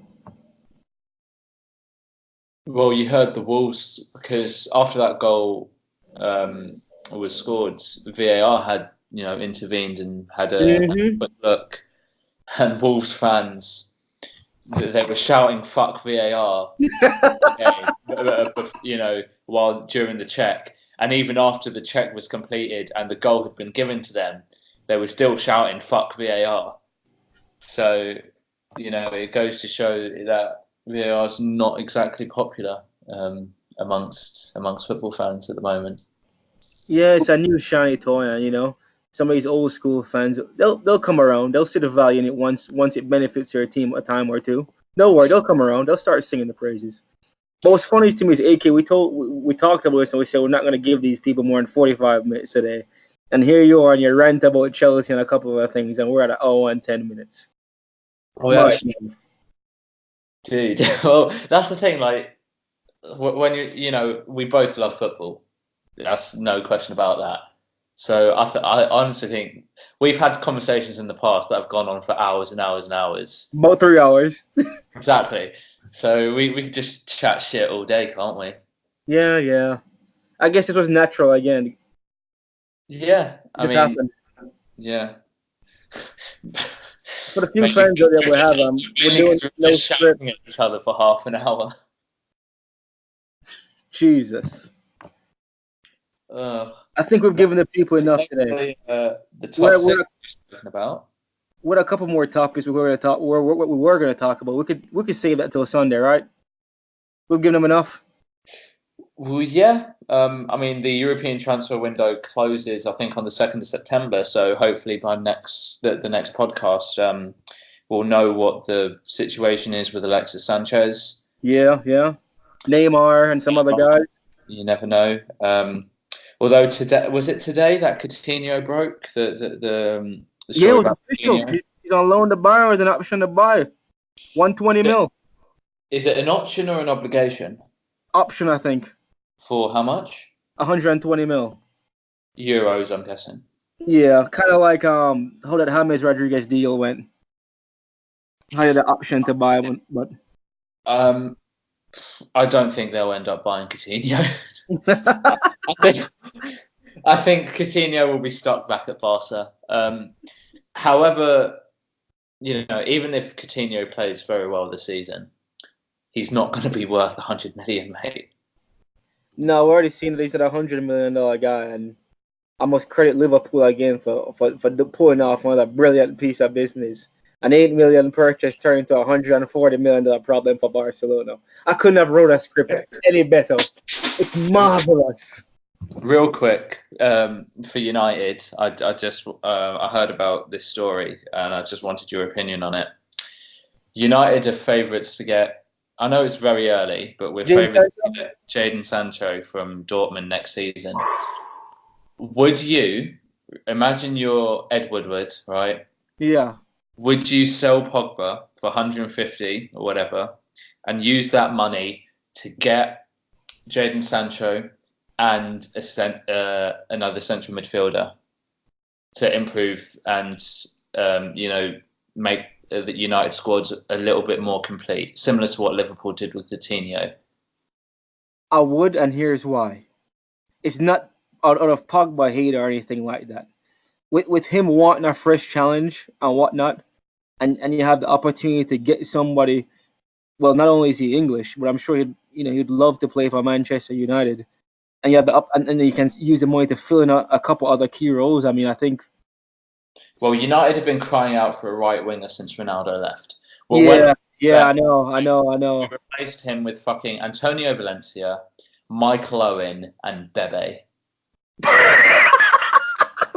Well, you heard the Wolves because after that goal was scored, VAR had intervened and had a quick look, and Wolves fans they were shouting "fuck VAR," while during the check, and even after the check was completed and the goal had been given to them, they were still shouting "fuck VAR." So, it goes to show that VAR is not exactly popular amongst football fans at the moment. Yeah, it's a new shiny toy, and some of these old school fans, they'll come around. They'll see the value in it once it benefits their team a time or two. Don't worry, they'll come around. They'll start singing the praises. But what's funny to me is, AK, we talked about this and we said we're not going to give these people more than 45 minutes today. And here you are on your rant about Chelsea and a couple of other things, and we're at 0 and 10 minutes. Well, dude, well, that's the thing. Like, when we both love football. That's no question about that. So I honestly think we've had conversations in the past that have gone on for hours and hours and hours. About 3 hours. Exactly. So we could just chat shit all day, can't we? Yeah. I guess this was natural again. Yeah, It just happened. Yeah. For the few fans that we have, we're doing no script. At each other for half an hour. Jesus. I think we've given the people enough today. The top six we're talking about. What a couple more topics we were going to talk about. We could save that till Sunday, right? We've given them enough. Well, yeah. I mean, the European transfer window closes, I think, on the 2nd of September. So hopefully by the next podcast, we'll know what the situation is with Alexis Sanchez. Yeah. Neymar and some other guys. You never know. Although today that Coutinho broke the story about official. He's on loan to buy or an option to buy. 120 mil. Is it an option or an obligation? Option, I think. For how much? 120 mil. Euros, I'm guessing. Yeah, kind of like how that James Rodriguez deal went. How you had the option to buy one, but I don't think they'll end up buying Coutinho. I think Coutinho will be stuck back at Barca. However, even if Coutinho plays very well this season, he's not going to be worth 100 million, mate. No, we've already seen that he's a $100 million guy, and I must credit Liverpool again for pulling off another brilliant piece of business. An $8 million purchase turned into a $140 million problem for Barcelona. I couldn't have wrote a script any better. It's marvelous. Real quick, for United, I heard about this story and I just wanted your opinion on it. United are favourites to get. I know it's very early, but we're favourites to get Jadon Sancho from Dortmund next season. Would you imagine you're Ed Woodward, right? Yeah. Would you sell Pogba for 150 or whatever, and use that money to get Jadon Sancho and another central midfielder to improve and make the United squads a little bit more complete, similar to what Liverpool did with Coutinho? I would, and here's why. It's not out of Pogba hate or anything like that. With him wanting a fresh challenge and whatnot, and you have the opportunity to get somebody. Well, not only is he English, but I'm sure he'd love to play for Manchester United, and you have and you can use the money to fill in a couple other key roles. I mean, I think. Well, United have been crying out for a right winger since Ronaldo left. Well, I know. We replaced him with fucking Antonio Valencia, Michael Owen, and Bebe.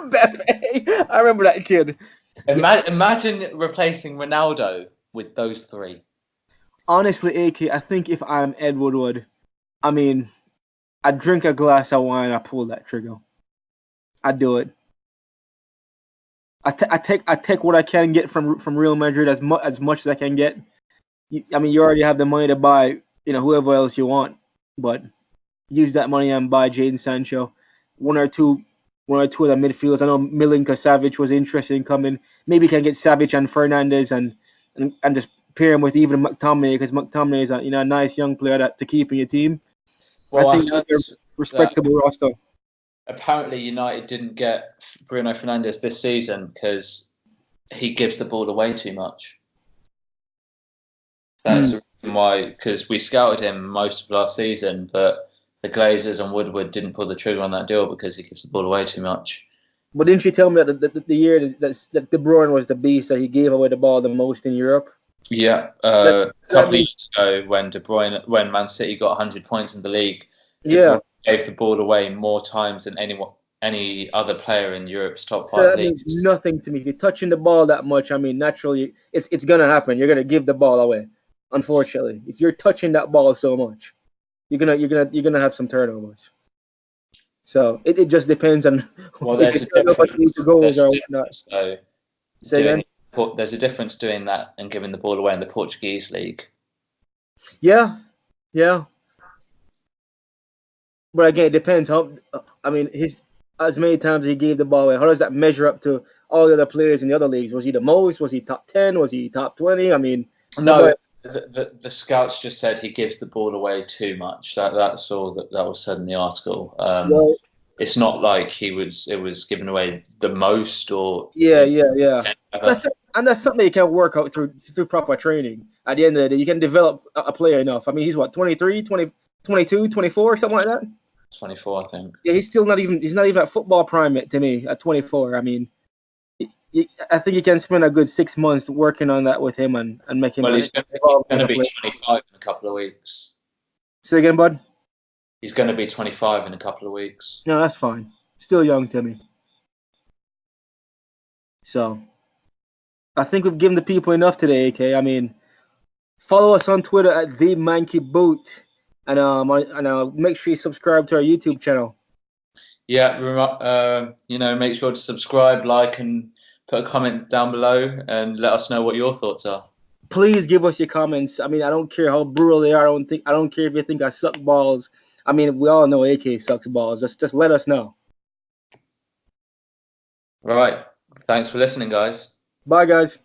Bebe, I remember that kid. Imagine replacing Ronaldo with those three. Honestly, AK, I think if I'm Ed Woodward, I mean, I'd drink a glass of wine, I pull that trigger. I'd do it. I take what I can get from Real Madrid as much as I can get. I mean, you already have the money to buy, whoever else you want, but use that money and buy Jadon Sancho, one or two of the midfielders. I know Milinkovic was interested in coming. Maybe you can get Savic and Fernandes and just pair him with even McTominay, because McTominay is a nice young player to keep in your team. Well, I think they're respectable roster. Apparently, United didn't get Bruno Fernandes this season because he gives the ball away too much. That's the reason why, because we scouted him most of last season, but the Glazers and Woodward didn't pull the trigger on that deal because he gives the ball away too much. But didn't you tell me that the year that De Bruyne was the beast that he gave away the ball the most in Europe? Yeah, That a that couple of means years ago when Man City got 100 points in the league, De yeah. Bruyne gave the ball away more times than any other player in Europe's top So five that means leagues. nothing to me. If you're touching the ball that much, I mean, naturally, it's gonna happen. You're gonna give the ball away. Unfortunately, if you're touching that ball so much, you're gonna have some turnovers. So it just depends on Well, if you there's a turn up at the difference. goals There's a or whatnot. difference though. Say again. Doing there's a difference doing that and giving the ball away in the Portuguese league. Yeah, yeah. But again, it depends. How I mean, his as many times he gave the ball away. How does that measure up to all the other players in the other leagues? Was he the most? Was he top 10? Was he top 20? I mean, nobody. No, the scouts just said he gives the ball away too much. That's all that was said in the article. Well, It's not like it was given away the most yeah, or yeah, yeah. ever. And that's something you can work out through proper training. At the end of the day, you can develop a player enough. I mean, he's what 23, 20, 22, 24, something like that. 24, I think. Yeah, he's not even at football prime yet to me at 24. I mean, I think you can spend a good 6 months working on that with him and make him Well, he's evolve going like to a be player. 25 in a couple of weeks. Say again, bud. He's going to be 25 in a couple of weeks. No, that's fine. Still young to me. So I think we've given the people enough today, AK. I mean, follow us on Twitter at the Manky Boot, and make sure you subscribe to our YouTube channel. Yeah, make sure to subscribe, like, and put a comment down below, and let us know what your thoughts are. Please give us your comments. I mean, I don't care how brutal they are. I don't care if you think I suck balls. I mean, we all know AK sucks balls. Just let us know. All right. Thanks for listening, guys. Bye, guys.